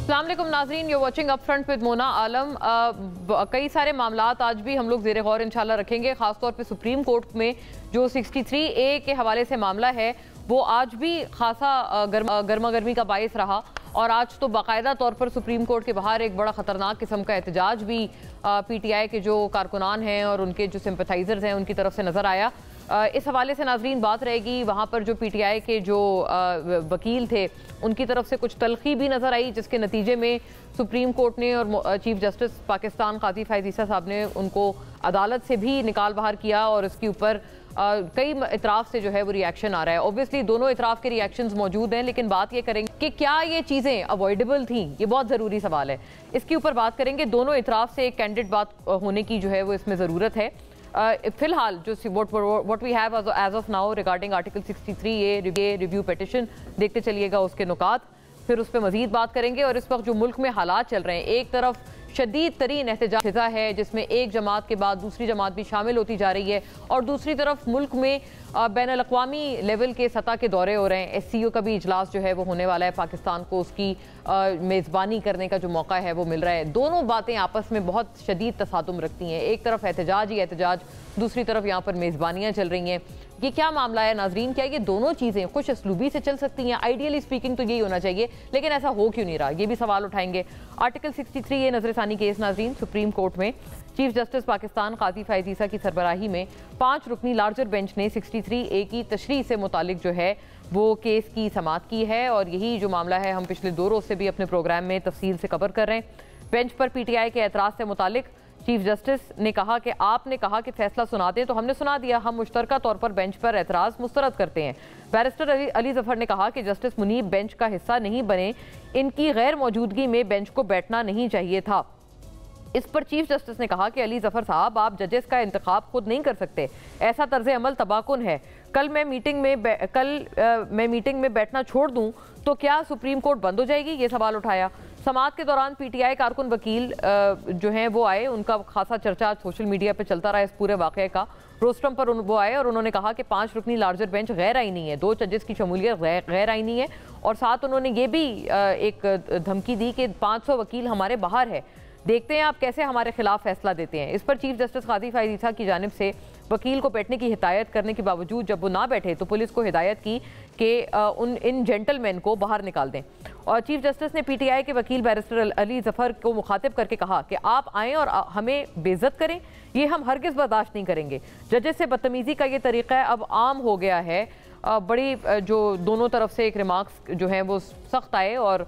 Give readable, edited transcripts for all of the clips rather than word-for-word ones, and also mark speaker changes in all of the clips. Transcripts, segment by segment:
Speaker 1: अस्सलाम वालेकुम नाज़रीन, you watching up front with Mona Alam. कई सारे मामलात आज भी हम लोग ज़ेरे गौर इंशाल्लाह रखेंगे। ख़ासतौर पे सुप्रीम कोर्ट में जो 63A के हवाले से मामला है वो आज भी खासा गर्मा गर्मी का बायस रहा और आज तो बाकायदा तौर पर सुप्रीम कोर्ट के बाहर एक बड़ा ख़तरनाक किस्म का एहतजाज भी PTI के जो कारकुनान हैं और उनके जो सिंपथाइजर्स हैं उनकी तरफ से नज़र आया। इस हवाले से नाजरीन बात रहेगी। वहाँ पर जो PTI के जो वकील थे उनकी तरफ से कुछ तलखी भी नज़र आई, जिसके नतीजे में सुप्रीम कोर्ट ने और चीफ जस्टिस पाकिस्तान काजी फैज़ ईसा साहब ने उनको अदालत से भी निकाल बाहर किया और इसके ऊपर कई इतराफ़ से जो है वो रिएक्शन आ रहा है। ऑब्वियसली दोनों इतराफ़ के रिएक्शंस मौजूद हैं, लेकिन बात ये करेंगे कि क्या ये चीज़ें अवॉइडेबल थी, ये बहुत ज़रूरी सवाल है। इसके ऊपर बात करेंगे। दोनों इतराफ़ से एक कैंडिड बात होने की जो है वो इसमें ज़रूरत है। फिलहाल जो what we have as of now regarding article 63A review petition, देखते चलिएगा उसके नुकात, फिर उस पर मजीद बात करेंगे। और इस वक्त जो मुल्क में हालात चल रहे हैं, एक तरफ शदीद तरीन एहतजाज है जिसमें एक जमात के बाद दूसरी जमात भी शामिल होती जा रही है और दूसरी तरफ मुल्क में बैनुल अक़वामी लेवल के सतह के दौरे हो रहे हैं। SCO का भी इजलास जो है वो होने वाला है, पाकिस्तान को उसकी मेज़बानी करने का जो मौका है वो मिल रहा है। दोनों बातें आपस में बहुत शदीद तसादुम रखती हैं। एक तरफ एहतजाज ही एहतजाज, दूसरी तरफ यहाँ पर मेज़बानियाँ चल रही हैं। ये क्या मामला है नाजरीन? क्या ये दोनों चीज़ें खुश असलूबी से चल सकती हैं? आइडियली स्पीकिंग तो यही होना चाहिए, लेकिन ऐसा हो क्यों नहीं रहा, ये भी सवाल उठाएंगे। आर्टिकल 63A नजरसानी केस नाजरीन सुप्रीम कोर्ट में चीफ जस्टिस पाकिस्तान काजी फैज़ ईसा की सरबराही में 5 रुकनी लार्जर बेंच ने 63A की तशरीह से मुतालिक जो है वो केस की समाअत की है और यही जो मामला है हम पिछले 2 रोज़ से भी अपने प्रोग्राम में तफसील से कवर कर रहे हैं। बेंच पर PTI के एतराज़ से मुतालिक चीफ जस्टिस ने कहा कि आपने कहा कि फैसला सुना दें तो हमने सुना दिया, हम मुश्तरका तौर पर बेंच पर एतराज़ मुस्तरद करते हैं। बैरिस्टर अली जफर ने कहा कि जस्टिस मुनीब बेंच का हिस्सा नहीं बने, इनकी गैर मौजूदगी में बेंच को बैठना नहीं चाहिए था। इस पर चीफ जस्टिस ने कहा कि अली जफर साहब, आप जजेस का इंतखाब खुद नहीं कर सकते, ऐसा तर्ज अमल तबाकुन है। कल मैं मीटिंग में बैठना छोड़ दूं तो क्या सुप्रीम कोर्ट बंद हो जाएगी? ये सवाल उठाया। समाअत के दौरान PTI कारकुन वकील जो हैं वो आए, उनका खासा चर्चा सोशल मीडिया पे चलता रहा इस पूरे वाक़े का। रोस्ट्रम पर वो आए और उन्होंने कहा कि 5 रुकनी लार्जर बेंच गैर आईनी है, 2 जजेस की शमूलियत गैर आईनी है और साथ उन्होंने ये भी एक धमकी दी कि 500 वकील हमारे बाहर है, देखते हैं आप कैसे हमारे खिलाफ फैसला देते हैं। इस पर चीफ जस्टिस काजी फैज़ ईसा की जानिब से वकील को बैठने की हिदायत करने के बावजूद जब वो ना बैठे तो पुलिस को हिदायत की कि इन जेंटलमैन को बाहर निकाल दें। और चीफ जस्टिस ने PTI के वकील बैरिस्टर अली जफर को मुखातिब करके कहा कि आप आएँ और हमें बेइज्जत करें, ये हम हरगिज़ बर्दाश्त नहीं करेंगे। जजेस से बदतमीज़ी का ये तरीक़ा अब आम हो गया है। बड़ी जो दोनों तरफ से एक रिमार्क्स जो हैं वो सख्त आए और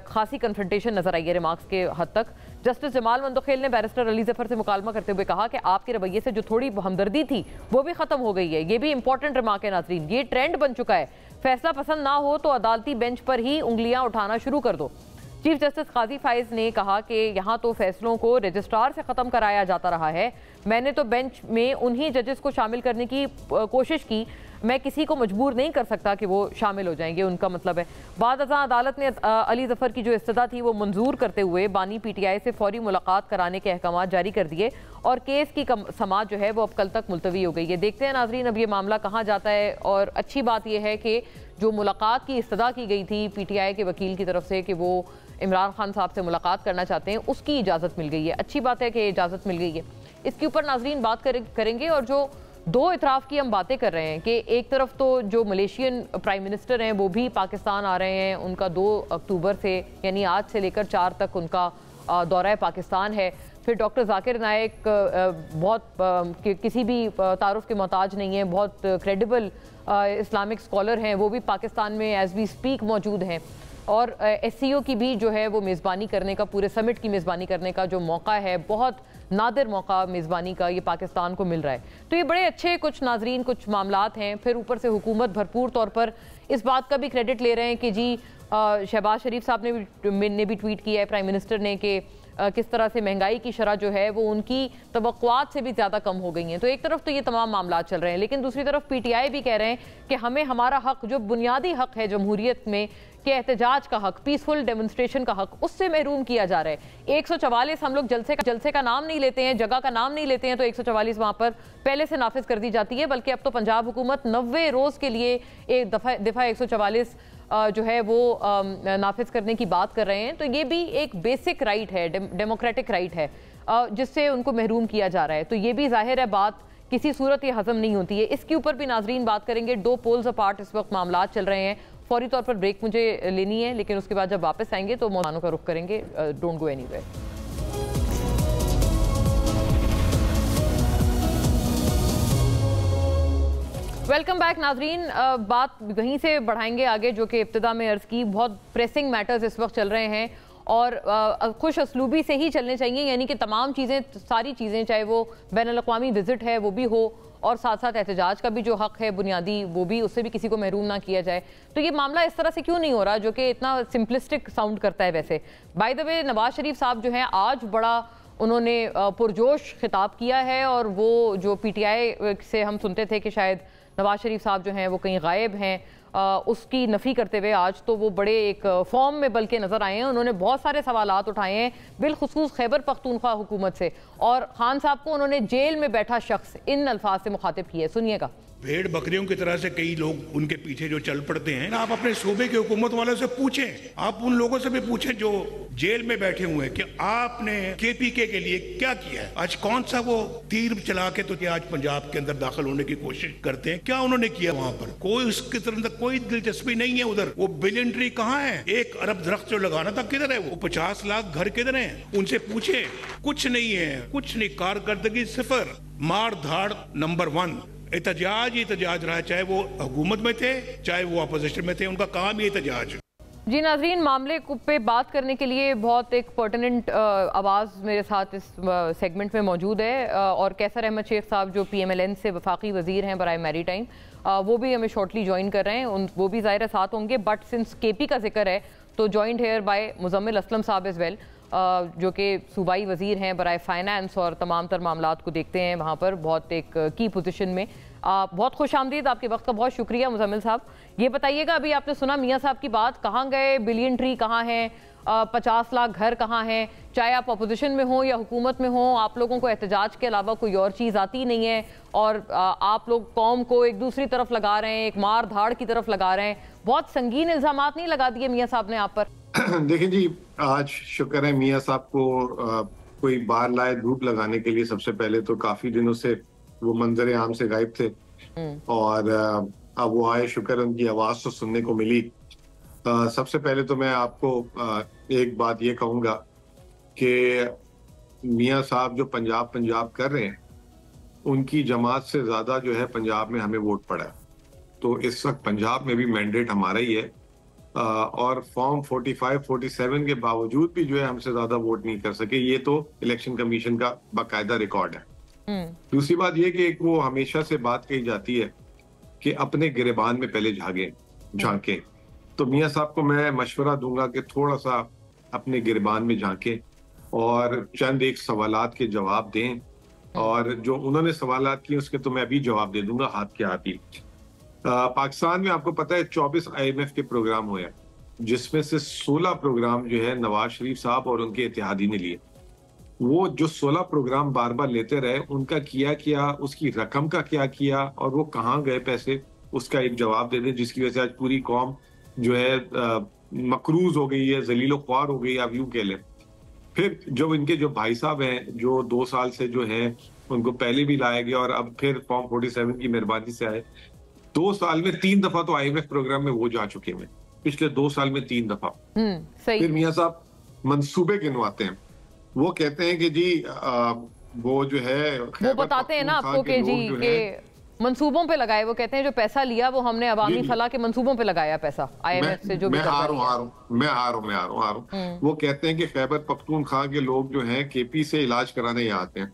Speaker 1: खासी कन्फ्रंटेशन नजर आई है रिमार्क्स के हद तक। जस्टिस जमाल मंदखेल ने बैरिस्टर अली जफर से मुकालमा करते हुए कहा कि आपके रवैये से जो थोड़ी हमदर्दी थी वो भी खत्म हो गई है। ये भी इंपॉर्टेंट रिमार्क है नाजरीन, ये ट्रेंड बन चुका है। फैसला पसंद ना हो तो अदालती बेंच पर ही उंगलियां उठाना शुरू कर दो। चीफ जस्टिस काजी फैज़ ने कहा कि यहाँ तो फैसलों को रजिस्ट्रार से ख़त्म कराया जाता रहा है, मैंने तो बेंच में उन्हीं जजेस को शामिल करने की कोशिश की, मैं किसी को मजबूर नहीं कर सकता कि वो शामिल हो जाएंगे, उनका मतलब है। बाद अज़ां अदालत ने अली जफर की जो इस्तदा थी वो मंजूर करते हुए बानी PTI से फौरी मुलाकात कराने के अहकाम जारी कर दिए और केस की समाअत जो है वो अब कल तक मुलतवी हो गई है। देखते हैं नाजरीन अब ये मामला कहाँ जाता है। और अच्छी बात यह है कि जो मुलाकात की इस्तदा की गई थी PTI के वकील की तरफ से कि वो इमरान खान साहब से मुलाकात करना चाहते हैं, उसकी इजाज़त मिल गई है। अच्छी बात है कि इजाज़त मिल गई है। इसके ऊपर नाजरीन बात करेंगे। और जो 2 इतराफ़ की हम बातें कर रहे हैं कि एक तरफ तो जो मलेशियन प्राइम मिनिस्टर हैं वो भी पाकिस्तान आ रहे हैं, उनका 2 अक्टूबर से यानी आज से लेकर 4 तक उनका दौरा पाकिस्तान है। फिर डॉक्टर जाकिर नाइक बहुत किसी भी तारुफ के मोहताज नहीं है, बहुत क्रेडिबल इस्लामिक स्कॉलर हैं, वो भी पाकिस्तान में एज वी स्पीक मौजूद हैं। और SCO की भी जो है वो मेज़बानी करने का, पूरे समिट की मेज़बानी करने का जो मौका है, बहुत नादिर मौका मेज़बानी का, ये पाकिस्तान को मिल रहा है। तो ये बड़े अच्छे कुछ नाजरीन कुछ मामलात हैं। फिर ऊपर से हुकूमत भरपूर तौर पर इस बात का भी क्रेडिट ले रहे हैं कि जी शहबाज शरीफ साहब ने भी ट्वीट किया है प्राइम मिनिस्टर ने कि किस तरह से महंगाई की शरह जो है वो उनकी तवक्कुआत से भी ज़्यादा कम हो गई हैं। तो एक तरफ तो ये तमाम मामला चल रहे हैं, लेकिन दूसरी तरफ PTI भी कह रहे हैं कि हमें हमारा हक, जो बुनियादी हक है जमहूरियत में कि एहतजाज का हक, पीसफुल डेमोन्स्ट्रेशन का हक, उससे महरूम किया जा रहा है। 144 हम लोग जलसे का नाम नहीं लेते हैं, जगह का नाम नहीं लेते हैं, तो 144 वहाँ पर पहले से नाफिज कर दी जाती है। बल्कि अब तो पंजाब हुकूमत 90 रोज़ के लिए एक दफ़ा 144 जो है वो नाफिज करने की बात कर रहे हैं, तो ये भी एक बेसिक राइट है, डेमोक्रेटिक राइट है, जिससे उनको महरूम किया जा रहा है। तो ये भी जाहिर है बात किसी सूरत ये हजम नहीं होती है। इसके ऊपर भी नाजरीन बात करेंगे। 2 पोल्स अपार्ट इस वक्त मामला चल रहे हैं। फौरी तौर पर ब्रेक मुझे लेनी है, लेकिन उसके बाद जब वापस आएंगे तो मौलानों का रुख करेंगे। Don't go anywhere. Welcome back नाजरीन। बात वहीं से बढ़ाएंगे आगे जो कि इब्तिदा में अर्ज की। बहुत प्रेसिंग मैटर्स इस वक्त चल रहे हैं और खुश असलूबी से ही चलने चाहिए, यानी कि तमाम चीज़ें, सारी चीज़ें, चाहे वो बैनुल-अक़वामी विजिट है वो भी हो और साथ साथ एहतजाज का भी जो हक है बुनियादी वो भी, उससे भी किसी को महरूम ना किया जाए। तो ये मामला इस तरह से क्यों नहीं हो रहा, जो कि इतना सिंपलिस्टिक साउंड करता है। वैसे by the way Nawaz Sharif साहब जो हैं आज बड़ा उन्होंने पुरजोश खिताब किया है और वो जो PTI से हम सुनते थे कि शायद नवाज शरीफ साहब जो हैं वो कहीं गायब हैं, उसकी नफ़ी करते हुए आज तो वो बड़े एक फॉर्म में बल्कि नज़र आए हैं। उन्होंने बहुत सारे सवालात उठाए हैं बिलखुसूस खैबर पख्तूनख्वा हुकूमत से, और खान साहब को उन्होंने जेल में बैठा शख्स इन अल्फाज से मुखातिब किया है। सुनिएगा।
Speaker 2: भेड़ बकरियों की तरह से कई लोग उनके पीछे जो चल पड़ते हैं। आप अपने सूबे के हुकूमत वालों से पूछें, आप उन लोगों से भी पूछें जो जेल में बैठे हुए हैं कि आपने KPK के लिए क्या किया है। आज कौन सा वो तीर चला के तो आज पंजाब के अंदर दाखिल होने की कोशिश करते हैं, क्या उन्होंने किया वहां पर? कोई उसकी तरफ कोई दिलचस्पी नहीं है उधर। वो बिलियन ट्री कहाँ है? 1 अरब दरख्त जो लगाना था किधर है? वो 50 लाख घर किधर है? उनसे पूछे, कुछ नहीं है, कुछ नहीं। कारकर्दगी 0, मार धाड़ नंबर 1। एहतजाज रहा, चाहे वो हुकूमत में थे चाहे वो अपोजिशन में थे, उनका काम ही एहतजाज।
Speaker 1: जी नाजरीन, मामले पे बात करने के लिए बहुत एक पर्टिनेंट आवाज़ मेरे साथ इस सेगमेंट में मौजूद है, और कैसर अहमद शेख साहब जो PMLN से वफाकी वज़ीर हैं बराए मैरी टाइम, वो भी हमें शॉर्टली ज्वाइन कर रहे हैं। वो भी ज़ाहिर साथ होंगे, बट सिंस KP का जिक्र है तो joined here by Muzammil Aslam साहब एज़ वेल, जो कि सूबाई वज़ीर हैं बराए फाइनेंस और तमाम तर मामलात को देखते हैं वहाँ पर बहुत एक की पोजीशन में। बहुत खुश आमदीद, आपके वक्त का बहुत शुक्रिया मुजम्मिल साहब। ये बताइएगा, अभी आपने सुना मियाँ साहब की बात, कहाँ गए? बिलियन ट्री कहाँ है? 50 लाख घर कहाँ हैं? चाहे आप अपोजिशन में हो या हुकूमत में हो, आप लोगों को एहतजाज के अलावा कोई और चीज़ आती नहीं है, और आप लोग कौम को एक दूसरी तरफ लगा रहे हैं, एक मार धाड़ की तरफ लगा रहे हैं। बहुत संगीन इल्ज़ामात नहीं लगा दिए मियाँ साहब ने आप पर?
Speaker 3: देखिए जी, आज शुक्र है मियाँ साहब को कोई बार लाए धूप लगाने के लिए। सबसे पहले तो काफी दिनों से वो मंजर आम से गायब थे, और अब वो आए, शुक्र उनकी आवाज तो सुनने को मिली। सबसे पहले तो मैं आपको एक बात ये कहूंगा कि मियाँ साहब जो पंजाब कर रहे हैं, उनकी जमात से ज्यादा जो है पंजाब में हमें वोट पड़ा है। तो इस वक्त पंजाब में भी मैंडेट हमारा ही है, और फॉर्म 45-47 के बावजूद भी जो है हमसे ज्यादा वोट नहीं कर सके। ये तो इलेक्शन कमीशन का बाकायदा रिकॉर्ड है। दूसरी बात ये कि एक वो हमेशा से बात कही जाती है कि अपने गिरेबान में पहले झांके। तो मियाँ साहब को मैं मशवरा दूंगा कि थोड़ा सा अपने गिरेबान में झांके और चंद एक सवालात के जवाब दें, और जो उन्होंने सवालात किए उसके तो मैं अभी जवाब दे दूंगा हाथ के हाथ ही। पाकिस्तान में आपको पता है 24 IMF के प्रोग्राम हुए हैं, जिसमें से 16 प्रोग्राम जो है नवाज शरीफ साहब और उनके इत्तेहादी ने लिए। वो जो 16 प्रोग्राम बार बार लेते रहे, उनका क्या, उसकी रकम का क्या किया और वो कहाँ गए पैसे, उसका एक जवाब दे दें, जिसकी वजह से आज पूरी कौम जो है मकरूज हो गई है, जलीलो ख्वार हो गई, आप यूं कह लें। फिर जो इनके जो भाई साहब हैं, जो 2 साल से जो हैं, उनको पहले भी लाया गया और अब फिर फॉर्म 47 की मेहरबानी से आए। 2 साल में 3 दफा तो IMF प्रोग्राम में वो जा चुके हैं, पिछले 2 साल में 3 दफा। फिर मियाँ साहब मंसूबे गिनवाते हैं, वो कहते हैं कि जी वो जो है
Speaker 1: वो बताते हैं ना आपको कि जी के मंसूबों पे लगाए। वो कहते हैं जो पैसा लिया वो हमने अवामी फलाह के मंसूबों पे लगाया पैसा, IMF से जो भी।
Speaker 3: मैं आ रहा हूँ। वो कहते हैं कि खैबर पख्तूनख्वा के लोग जो हैं KP से इलाज कराने यहाँ आते हैं।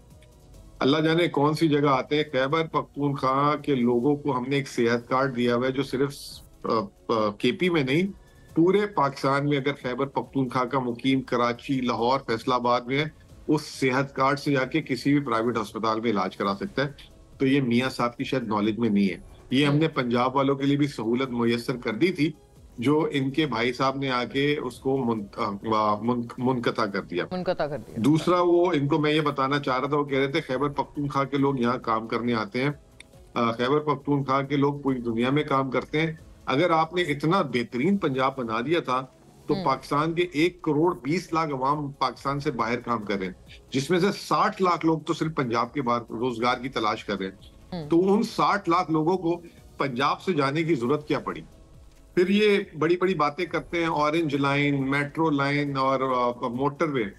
Speaker 3: अल्लाह जाने कौन सी जगह आते हैं। खैबर पख्तूनख्वा के लोगों को हमने एक सेहत कार्ड दिया हुआ है, जो सिर्फ KP में नहीं, पूरे पाकिस्तान में अगर खैबर पख्तूनख्वा का मुकीम कराची, लाहौर, फैसलाबाद में है, उस सेहत कार्ड से जाके किसी भी प्राइवेट अस्पताल में इलाज करा सकता है। तो ये मियाँ साहब की शायद नॉलेज में नहीं है। ये हमने पंजाब वालों के लिए भी सहूलत मुयस्सर कर दी थी, जो इनके भाई साहब ने आके उसको मुनकता कर दिया। दूसरा, वो इनको मैं ये बताना चाह रहा था, वो कह रहे थे खैबर पख्तूनख्वा के लोग यहाँ काम करने आते हैं। खैबर पख्तूनख्वा के लोग पूरी दुनिया में काम करते हैं, अगर आपने इतना बेहतरीन पंजाब बना दिया था तो पाकिस्तान के 1 करोड़ 20 लाख अवाम पाकिस्तान से बाहर काम कर रहे हैं, जिसमें से 60 लाख लोग तो सिर्फ पंजाब के बाहर रोजगार की तलाश कर रहे हैं। तो उन 60 लाख लोगों को पंजाब से जाने की जरूरत क्या पड़ी? फिर ये बड़ी बड़ी बातें करते हैं, ऑरेंज लाइन, मेट्रो लाइन और मोटरवे।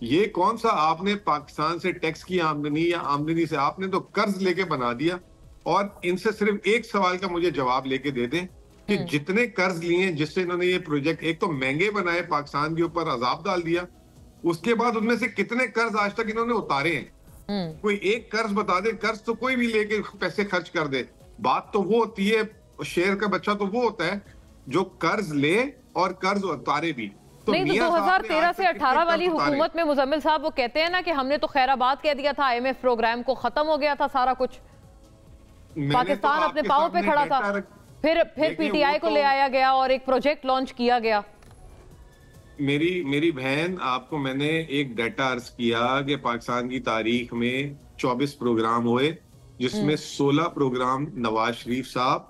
Speaker 3: ये कौन सा आपने पाकिस्तान से टैक्स की आमदनी या आमदनी से, आपने तो कर्ज लेके बना दिया। और इनसे सिर्फ एक सवाल का मुझे जवाब लेके दे दें कि जितने कर्ज लिए जिससे इन्होंने ये प्रोजेक्ट एक तो महंगे बनाए, पाकिस्तान के ऊपर अजाब डाल दिया, उसके बाद उनमें से कितने कर्ज आज तक इन्होंने उतारे हैं? कोई एक कर्ज बता दे। कर्ज तो कोई भी लेके पैसे खर्च कर दे। बात तो वो होती है, शेर का बच्चा तो वो होता है जो कर्ज ले और कर्ज उतारे भी। तो
Speaker 1: नहीं, तो 2013 से 18 वाली हुकूमत में मुजम्मिल साहब वो कहते हैं ना कि हमने तो खैराबाद कह दिया था, IMF प्रोग्राम को, खत्म हो गया था सारा कुछ, पाकिस्तान तो अपने पांव पे खड़ा था। फिर PTI को ले आया गया और एक प्रोजेक्ट लॉन्च किया गया।
Speaker 3: मेरी बहन, आपको मैंने एक डाटा अर्ज किया कि पाकिस्तान की तारीख में 24 प्रोग्राम हुए, जिसमें 16 प्रोग्राम नवाज शरीफ साहब,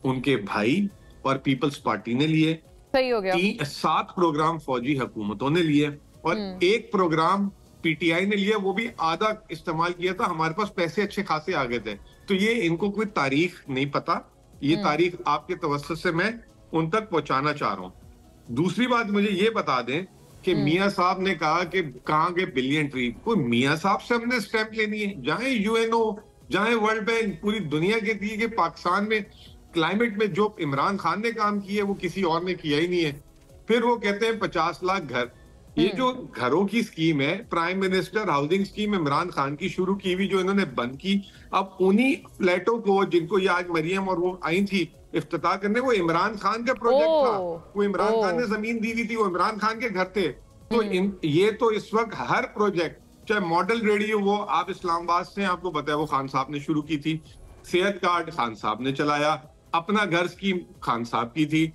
Speaker 3: उनके भाई और पीपल्स पार्टी ने लिए।
Speaker 1: सही हो गया।
Speaker 3: 7 प्रोग्राम फौजी हुकूमतों ने लिए और एक प्रोग्राम PTI ने लिया, वो भी आधा इस्तेमाल किया था। हमारे पास पैसे अच्छे खासे आ गए थे। तो ये इनको कोई तारीख नहीं पता। ये तारीख आपके तवज्जुह से मैं उन तक पहुंचाना चाह रहा हूँ। दूसरी बात, मुझे ये बता दें कि मियां साहब ने कहा कि कहाँ गए बिलियन ट्री। कोई मियां साहब से हमने स्टेप लेनी है? जाए UNO, जाए वर्ल्ड बैंक, पूरी दुनिया के दिए कि पाकिस्तान में क्लाइमेट में जो इमरान खान ने काम किया है वो किसी और ने किया ही नहीं है। फिर वो कहते हैं 50 लाख घर। ये जो घरों की स्कीम है, prime minister housing scheme Imran Khan की शुरू की हुई, जो इन्होंने बंद की, अब उन्हीं फ्लैटों को जिनको ये आज मरियम और वो आई थी इफ्तिताह करने, वो इमरान खान का प्रोजेक्ट था। वो इमरान खान ने जमीन दी हुई थी, वो इमरान खान के घर थे। तो ये तो इस वक्त हर प्रोजेक्ट, चाहे मॉडल रेडियो वो आप इस्लामाबाद से, आपको बताया वो खान साहब ने शुरू की थी, सेहत कार्ड खान साहब ने चलाया, अपना घर स्कीम खान साहब की थी।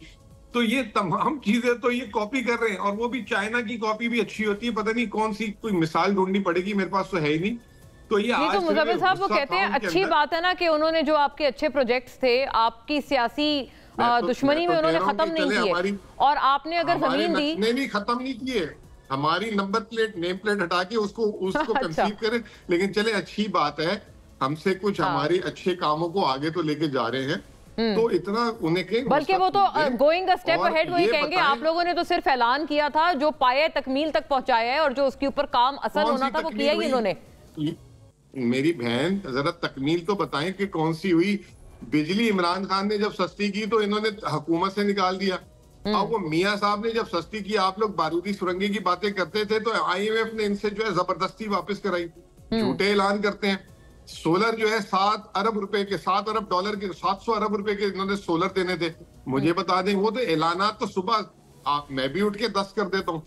Speaker 3: तो ये तमाम चीजें तो ये कॉपी कर रहे हैं, और वो भी चाइना की कॉपी भी अच्छी होती है। पता नहीं कौन सी कोई मिसाल ढूंढनी पड़ेगी, मेरे पास तो है ही नहीं। तो ये
Speaker 1: तो मुजम्मिल साहब वो कहते हैं अच्छी बात है ना कि उन्होंने जो आपके अच्छे प्रोजेक्ट्स थे, आपकी सियासी दुश्मनी में उन्होंने खत्म नहीं किए, और आपने अगर जमीन दी
Speaker 3: नहीं खत्म नहीं किए। हमारी नंबर प्लेट, नेम प्लेट हटा के उसको कंसीव करें। लेकिन चले, अच्छी बात है, हमसे कुछ हमारे अच्छे कामों को आगे तो लेके जा रहे हैं। तो इतना उन्हें के,
Speaker 1: बल्कि वो तो गोइंग अ स्टेप अहेड वही कहेंगे, आप लोगों ने तो सिर्फ ऐलान किया था, जो पाए तकमील तक पहुंचाया है और जो उसके ऊपर काम असल होना था वो किया ही इन्होंने।
Speaker 3: मेरी बहन, जरा तकमील तो बताएं कि कौन सी हुई। बिजली इमरान खान ने जब सस्ती की तो इन्होंने हुकूमत से निकाल दिया। अब वो मियां साहब ने जब सस्ती की, आप लोग बारूदी सुरंगी की बातें करते थे तो IMF ने इनसे जो है जबरदस्ती वापस कराई। झूठे ऐलान करते हैं। सोलर जो है 7 अरब रुपए के, 7 अरब डॉलर के, 700 अरब रुपए के इन्होंने सोलर देने थे। मुझे बता दें, वो तो ऐलानात तो सुबह मैं भी उठ के 10 कर देता हूँ।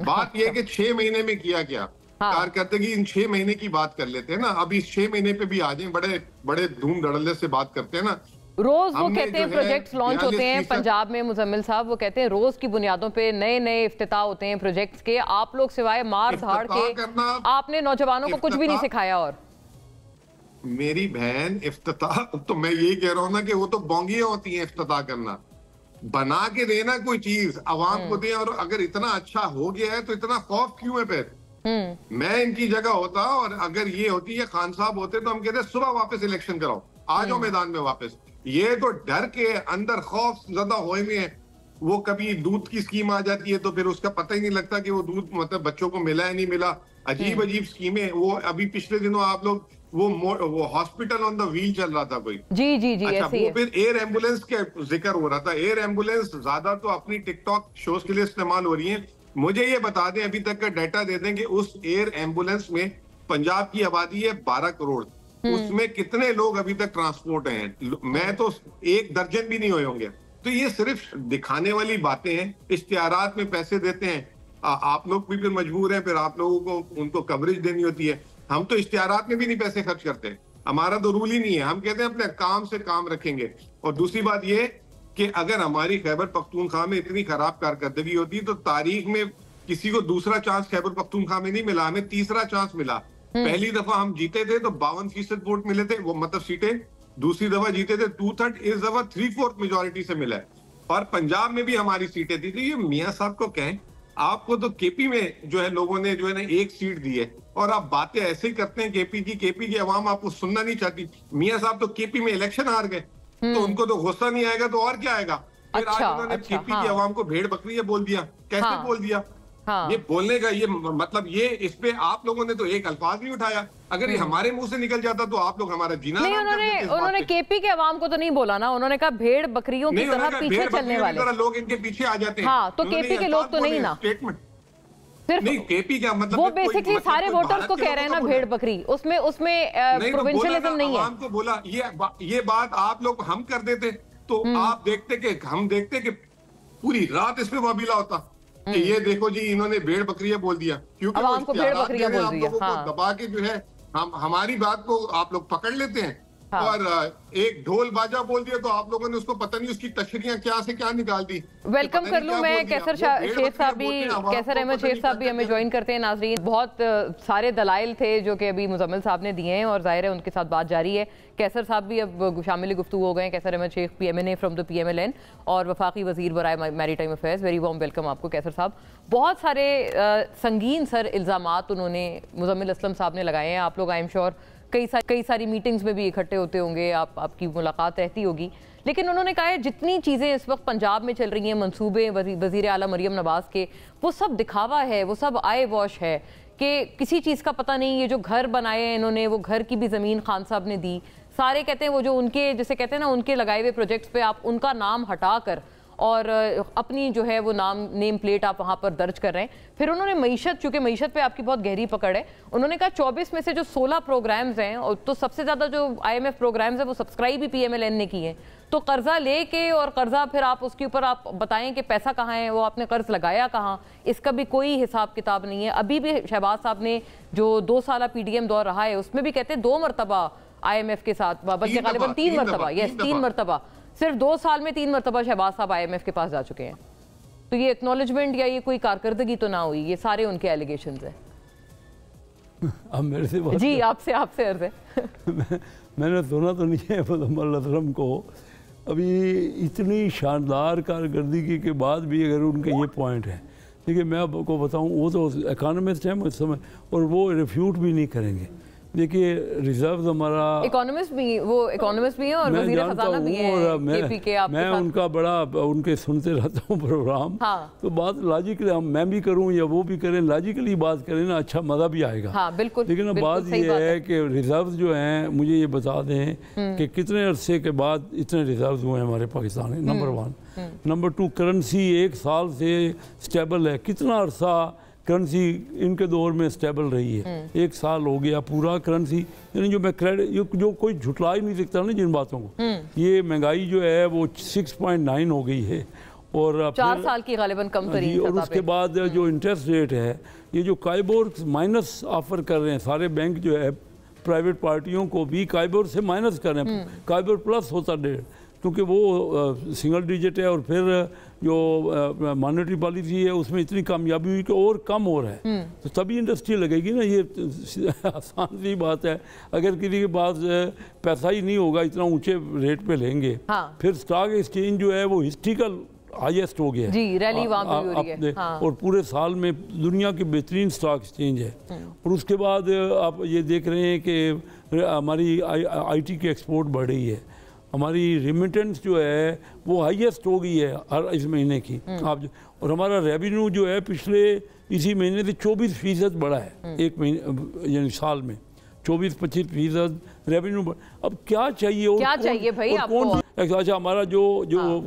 Speaker 3: बात यह कि 6 महीने में किया क्या कारकर्दगी, इन 6 महीने की बात कर लेते हैं ना। अभी इस 6 महीने पे भी आ जाए, बड़े बड़े धूम धड़ल्ले से बात करते हैं ना।
Speaker 1: रोज वो कहते हैं प्रोजेक्ट्स लॉन्च होते हैं पंजाब में, मुजम्मिल साहब वो कहते हैं रोज की बुनियादों पे नए नए इफ्तिताह होते हैं प्रोजेक्ट्स के। आप लोग सिवाय मार धाड़ के आपने नौजवानों को कुछ भी नहीं सिखाया। और
Speaker 3: मेरी बहन, इफ्तिताह तो मैं यही कह रहा हूँ ना कि वो तो बोंगियां होती हैं इफ्तिताह करना। बना के देना कोई चीज आवाम को दे, और अगर इतना अच्छा हो गया है तो इतना खौफ क्यों है? फिर मैं इनकी जगह होता और अगर ये होती है खान साहब होते तो हम कहते सुबह वापस इलेक्शन कराओ, आ जाओ मैदान में वापस। ये तो डर के अंदर खौफ ज्यादा होए में है। वो कभी दूध की स्कीम आ जाती है तो फिर उसका पता ही नहीं लगता कि वो दूध मतलब बच्चों को मिला है नहीं मिला। अजीब अजीब स्कीमें। वो अभी पिछले दिनों आप लोग वो हॉस्पिटल ऑन द व्हील चल रहा था कोई।
Speaker 1: जी जी जी।
Speaker 3: अच्छा, वो फिर एयर एम्बुलेंस के जिक्र हो रहा था। एयर एम्बुलेंस ज्यादा तो अपनी टिकटॉक शोज के लिए इस्तेमाल हो रही है। मुझे ये बता दें, अभी तक का डाटा दे दें कि उस एयर एम्बुलेंस में पंजाब की आबादी है 12 करोड़, उसमें कितने लोग अभी तक ट्रांसपोर्ट हैं? मैं तो 1 दर्जन भी नहीं हुए होंगे। तो ये सिर्फ दिखाने वाली बातें हैं। इश्तिहारात में पैसे देते हैं, आप लोग भी फिर मजबूर हैं, फिर आप लोगों को उनको कवरेज देनी होती है। हम तो इश्तिहारात में भी नहीं पैसे खर्च करते, हमारा तो रूल ही नहीं है। हम कहते हैं अपने काम से काम रखेंगे। और दूसरी बात ये कि अगर हमारी खैबर पख्तूनख्वा में इतनी खराब कारकर्दगी होती तो तारीख में किसी को दूसरा चांस खैबर पख्तूनख्वा में नहीं मिला, हमें तीसरा चांस मिला। पहली दफा हम जीते थे तो 52% वोट मिले थे, वो मतलब सीटें। दूसरी दफा जीते थे 2/3, इस दफा 3/4 मेजोरिटी से मिला है। और पंजाब में भी हमारी सीटें थी। तो ये मियां साहब को कहें, आपको तो केपी में जो है लोगों ने जो है ना 1 सीट दी है और आप बातें ऐसे ही करते हैं केपी की आवाम आपको सुनना नहीं चाहती। मियां साहब तो केपी में इलेक्शन हार गए, तो उनको तो गुस्सा नहीं आएगा तो और क्या आएगा। फिर आज उन्होंने केपी की आवाम को भेड़ बकरी है बोल दिया। कैसे बोल दिया? ये बोलने का ये मतलब, ये इस पे आप लोगों ने तो एक अल्फाज नहीं उठाया। अगर ये हमारे मुंह से निकल जाता तो आप लोग हमारा जीना
Speaker 1: नहीं। उन्होंने केपी के अवाम को तो नहीं बोला ना, उन्होंने कहा भेड़ बकरियों की तरह पीछे चलने वाले
Speaker 3: लोग इनके पीछे आ जाते हैं।
Speaker 1: हाँ, तो केपी के लोग तो नहीं ना
Speaker 3: स्टेटमेंट नहीं। केपी क्या मतलब,
Speaker 1: वो बेसिकली सारे वोटर्स को कह रहे हैं ना भेड़ बकरी, उसमें प्रोविंशियलिज्म नहीं है।
Speaker 3: को बोला ये बात आप लोग हम कर देते तो आप देखते कि पूरी रात इस पे वबीला होता कि ये देखो जी इन्होंने भेड़ बकरियां बोल दिया, क्योंकि
Speaker 1: आवाम को भेड़ बकरियां बोल दिया।
Speaker 3: हाँ। दबा के जो है हमारी बात को आप लोग पकड़ लेते हैं। हाँ। और एक ढोल बाजा बोल दिया तो आप लोगों ने उसको पता नहीं उसकी तशरीयां क्या से क्या निकाल दी।
Speaker 1: वेलकम कर लूं मैं कैसर शेख साहब भी, कैसर अहमद शेख साहब भी हमें ज्वाइन करते हैं। नाजरीन, बहुत सारे दलाइल थे जो कि अभी मुजम्मिल साहब ने दिए हैं और जाहिर है उनके साथ बात जारी है। कैसर साहब भी अब शामिल गुफ्तगू हो गए हैं। Qaiser Ahmed Sheikh PMNA from the PMLN और वफाकी वजीर बराए maritime affairs. Very warm welcome आपको कैसर साहब। बहुत सारे संगीन सर इल्ज़ामात उन्होंने मुजम्मिल असलम साहब ने लगाए हैं। आप लोग आई एम श्योर कई सारी मीटिंग्स में भी इकट्ठे होते होंगे, आपकी मुलाकात रहती होगी। लेकिन उन्होंने कहा है जितनी चीज़ें इस वक्त पंजाब में चल रही हैं, मंसूबे वज़ीर आला मरियम नवाज़ के, वो सब दिखावा है, वो सब आय वॉश है कि किसी चीज़ का पता नहीं। ये जो घर बनाए हैं इन्होंने, वो घर की भी ज़मीन खान साहब ने दी। सारे कहते हैं वो जो उनके जैसे कहते हैं ना उनके लगाए हुए प्रोजेक्ट्स पे आप उनका नाम हटा कर और अपनी जो है वो नेम प्लेट आप वहाँ पर दर्ज कर रहे हैं। फिर उन्होंने मईशत, चूँकि मईशत पे आपकी बहुत गहरी पकड़ है, उन्होंने कहा 24 में से जो 16 प्रोग्राम्स हैं और तो सबसे ज़्यादा जो IMF प्रोग्राम्स हैं वो सब्सक्राइब ही PMLN ने किए हैं। तो कर्जा लेके और कर्जा फिर आप उसके ऊपर आप बताएं कि पैसा कहाँ है, वो आपने कर्ज लगाया कहाँ, इसका भी कोई हिसाब किताब नहीं है। अभी भी शहबाज साहब ने जो 2 साल PDM दौर रहा है उसमें भी कहते हैं 2 मरतबा IMF के साथ, बल्कि गालिबन 3 मरतबा, यस 3 मरतबा, सिर्फ 2 साल में 3 मरतबा शहबाज साहब IMF के पास जा चुके हैं। तो ये एक्नॉलेजमेंट या ये कोई कारकर्दगी तो ना हुई, ये सारे उनके एलिगेशंस हैं।
Speaker 4: अब मेरे से
Speaker 1: जी आपसे अर्ज है
Speaker 4: मैंने सुना तो नहीं है मुजम्मिल असलम को अभी इतनी शानदार कारकर्दगी के बाद भी अगर उनके ये पॉइंट है। देखिए मैं आपको बताऊं, वो तो इकोनॉमिस्ट हैं उस समय और वो रिफ्यूट भी नहीं करेंगे। देखिए रिजर्व हमारा
Speaker 1: इकोनॉमिस्ट भी हैं और वज़ीर खजाना भी हैं केपी के।
Speaker 4: मैं उनका बड़ा उनके सुनते रहता हूँ प्रोग्राम। हाँ। तो बात लॉजिकली मैं भी करूँ या वो भी करें, लॉजिकली बात करें ना, अच्छा मज़ा भी आएगा।
Speaker 1: हाँ, बिल्कुल।
Speaker 4: लेकिन बात ये है कि रिजर्व जो हैं, मुझे ये बता दें कि कितने अरसे के बाद इतने रिजर्व हुए हैं हमारे पाकिस्तान में, नंबर 1। नंबर 2, करेंसी 1 साल से स्टेबल है। कितना अरसा करेंसी इनके दौर में स्टेबल रही है? 1 साल हो गया पूरा करेंसी। यानी जो मैं क्रेडिट जो कोई झुटला ही नहीं सकता ना जिन बातों को। ये महंगाई जो है वो 6.9 हो गई है और
Speaker 1: 4 साल की गालिबन कम तरीन।
Speaker 4: और उसके बाद जो इंटरेस्ट रेट है, ये जो काइबोर माइनस ऑफर कर रहे हैं सारे बैंक जो है, प्राइवेट पार्टियों को भी काइबोर से माइनस कर रहे हैं। काइबोर प्लस होता 1.5, क्योंकि वो सिंगल डिजिट है और फिर जो मॉनेटरी पॉलिसी है उसमें इतनी कामयाबी हुई कि और कम हो रहा है। तो तभी इंडस्ट्री लगेगी ना। ये आसान सी बात है। अगर किसी के पास पैसा ही नहीं होगा, इतना ऊंचे रेट पे लेंगे। हाँ। फिर स्टॉक एक्सचेंज जो है वो हिस्ट्रिकल हाईएस्ट हो गया
Speaker 1: जी, रैली वहाँ पे हो रही है। हाँ।
Speaker 4: और पूरे साल में दुनिया की बेहतरीन स्टॉक एक्सचेंज है। और उसके बाद आप ये देख रहे हैं कि हमारी IT की एक्सपोर्ट बढ़ रही है। हमारी रिमिटेंस जो है वो हाईएस्ट हो गई है हर इस महीने की। आप और हमारा रेवेन्यू जो है पिछले इसी महीने से 24% बढ़ा है। एक महीने यानी साल में 24-25% रेवेन्यू। अब क्या चाहिए
Speaker 1: क्या चाहिए भाई आपको?
Speaker 4: अच्छा, हमारा जो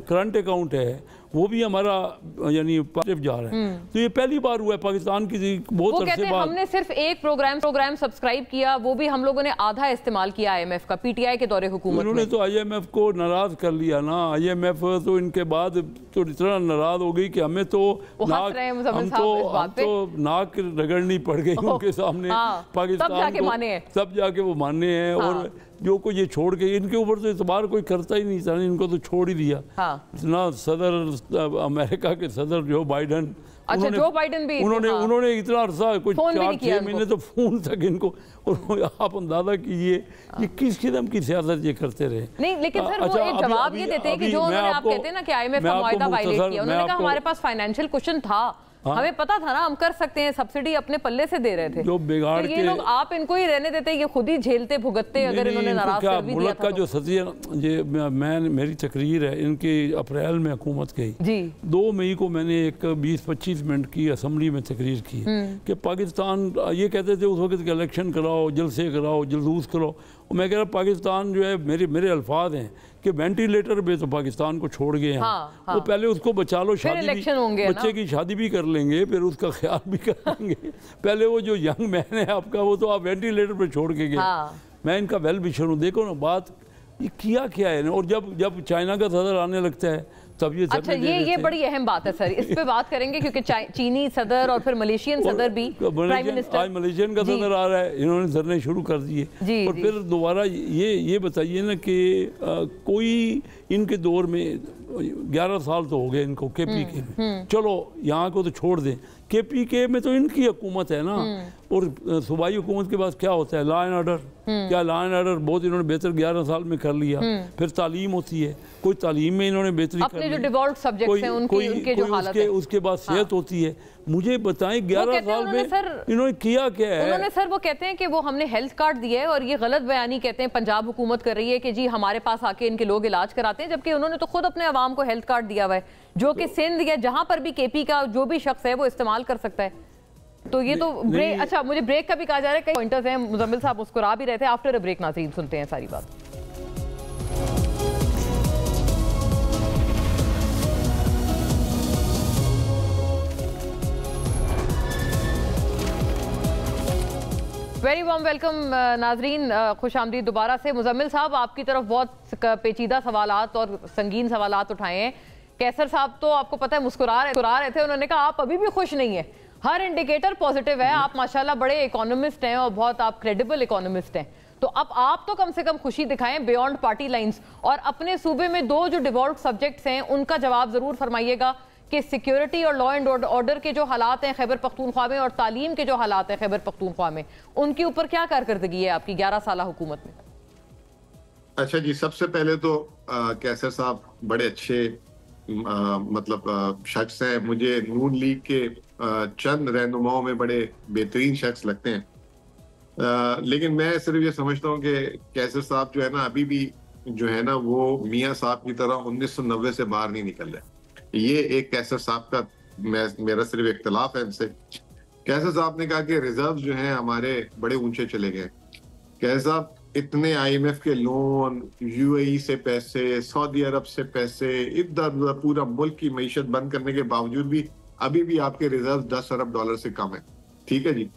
Speaker 4: करंट अकाउंट है वो भी हमारा यानी पॉजिटिव जा रहा है। तो ये पहली बार हुआ है पाकिस्तान की बहुत अरसे बाद।
Speaker 1: हमने सिर्फ एक प्रोग्राम सब्सक्राइब किया, वो भी हम लोगों ने आधा इस्तेमाल किया IMF का PTI के दौरे हुकूमत।
Speaker 4: उन्होंने तो IMF को नाराज कर लिया ना। IMF तो इनके बाद तो इतना नाराज हो गई कि हमें तो नाक रगड़नी पड़ गई उनके सामने। पाकिस्तान को तब जाके वो माने हैं। और जो कोई ये छोड़ के, इनके ऊपर तो इतबार कोई करता ही नहीं था, इनको तो छोड़ ही दिया। ना सदर अमेरिका के सदर जो बाइडन,
Speaker 1: अच्छा जो बाइडन भी
Speaker 4: उन्होंने इतना अर्सा कुछ 4-6 महीने तो फोन तक इनको, आप अंदाजा कीजिए ये किस किस्म की सियासत ये करते रहे।
Speaker 1: नहीं लेकिन सर वो एक जवाब ये देते हैं कि जो उन्होंने, आप कहते हैं ना कि IMF का मुआहदा वायलेट किया, उन्होंने कहा हमारे पास फाइनेंशियल कुशन था, हमें पता था ना हम कर सकते हैं, सब्सिडी अपने पल्ले से दे रहे थे,
Speaker 4: जो बिगाड़
Speaker 1: ये लोग आप इनको ही रहने देते, ये खुद ही झेलते भुगतते अगर इन्होंने नाराज कर भी दिया
Speaker 4: का जो सतिया, ये मेरी तकरीर है, इनकी अप्रैल में हुकूमत गई जी, 2 मई को मैंने एक 20-25 मिनट की असम्बली में तकरीर की कि पाकिस्तान, ये कहते थे उस वक्त इलेक्शन कराओ, जलसे कराओ, जुलूस कराओ, मैं कह रहा पाकिस्तान जो है, मेरे अल्फाज हैं कि वेंटिलेटर पे तो पाकिस्तान को छोड़ गए हैं। वो पहले उसको बचा लो, शादी भी, बच्चे की शादी भी कर लेंगे, फिर उसका ख्याल भी कर लेंगे। पहले वो जो यंग मैन है आपका, वो तो आप वेंटिलेटर पे छोड़ के गए। मैं इनका वेल विशर हूँ। देखो ना बात ये किया क्या है, और जब चाइना का सदर आने लगता है तब ये,
Speaker 1: अच्छा ये बड़ी अहम बात है सर, इस पे बात करेंगे क्योंकि चीनी सदर और फिर मलेशियन सदर भी, प्राइम मिनिस्टर
Speaker 4: आज मलेशियन का सदर आ रहा है, इन्होंने धरने शुरू कर दिए, और फिर दोबारा ये बताइए ना कि कोई इनके दौर में 11 साल तो हो गए इनको KPK में, चलो यहाँ को तो छोड़ दें, KPK में तो इनकी हुकूमत है ना, और सूबाई हुकूमत के पास क्या होता है, लॉ एंड ऑर्डर, क्या लॉ एंड ऑर्डर बहुत इन्होंने बेहतर 11 साल में कर लिया। फिर तालीम होती है, कोई तालीम में इन्होंने बेहतरी
Speaker 1: अपने जो डिवॉल्व सब्जेक्ट्स हैं उनके जो हालत है,
Speaker 4: उसके बाद सेहत होती है। मुझे बताएं 11 साल में इन्होंने किया क्या है?
Speaker 1: उन्होंने सर वो कहते हैं कि वो हमने हेल्थ कार्ड दिया है, और ये गलत बयानी कहते हैं पंजाब हुकूमत कर रही है कि जी हमारे पास आके इनके लोग इलाज कराते हैं, जबकि उन्होंने तो खुद अपने अवाम को हेल्थ कार्ड दिया हुआ है, जो कि सिंध या जहां पर भी KP का जो भी शख्स है वो इस्तेमाल कर सकता है। तो ये तो ब्रेक, अच्छा मुझे ब्रेक का भी कहा जा रहा है, कई पॉइंटर्स हैं, मुजम्मिल साहब मुस्कुरा भी रहे थे। आफ्टर अ ब्रेक नाज़रीन सुनते हैं सारी बात। वेरी वार्म वेलकम नाजरीन, खुश आमदीद दोबारा से। मुजम्मिल साहब आपकी तरफ बहुत पेचीदा सवालात और संगीन सवालात उठाए हैं। कैसर साहब तो आपको पता है मुस्कुरा रहे थे, उन्होंने कहा आप अभी भी खुश नहीं है, हर इंडिकेटर पॉजिटिव है, आप माशाल्लाह बड़े इकोनॉमिस्ट हैं और बहुत आप क्रेडिबल इकोनॉमिस्ट हैं, तो अब आप तो कम से कम खुशी दिखाएं बियॉन्ड पार्टी लाइंस, और अपने सूबे में 2 जो डिवॉल्व सब्जेक्ट्स हैं उनका जवाब जरूर फरमाइएगा कि सिक्योरिटी और लॉ एंड ऑर्डर के जो हालात हैं खैबर पख्तूनख्वा में, और तालीम के जो हालात हैं खैबर पख्तूनख्वा में, उनके ऊपर क्या कारकर्दगी है आपकी 11 साल हुकूमत में?
Speaker 3: अच्छा जी, सबसे पहले तो कैसर साहब बड़े अच्छे मतलब शख्स हैं, मुझे नून लीग के चंद रहनुमाओं में बड़े बेहतरीन शख्स लगते हैं, लेकिन मैं सिर्फ ये समझता हूँ कि कैसर साहब जो है ना, अभी भी जो है ना वो मियाँ साहब की तरह 1990 से बाहर नहीं निकल रहे। ये एक कैसर साहब का मेरा सिर्फ इख्तलाफ है इनसे। कैसर साहब ने कहा कि रिजर्व जो हैं हमारे बड़े ऊंचे चले गए। कैसर साहब इतने IMF के लोन, UAE से पैसे, सऊदी अरब से पैसे, इधर पूरा मुल्क की मईशत बंद करने के बावजूद भी अभी भी आपके रिजर्व 10 अरब डॉलर से कम है। ठीक है जी,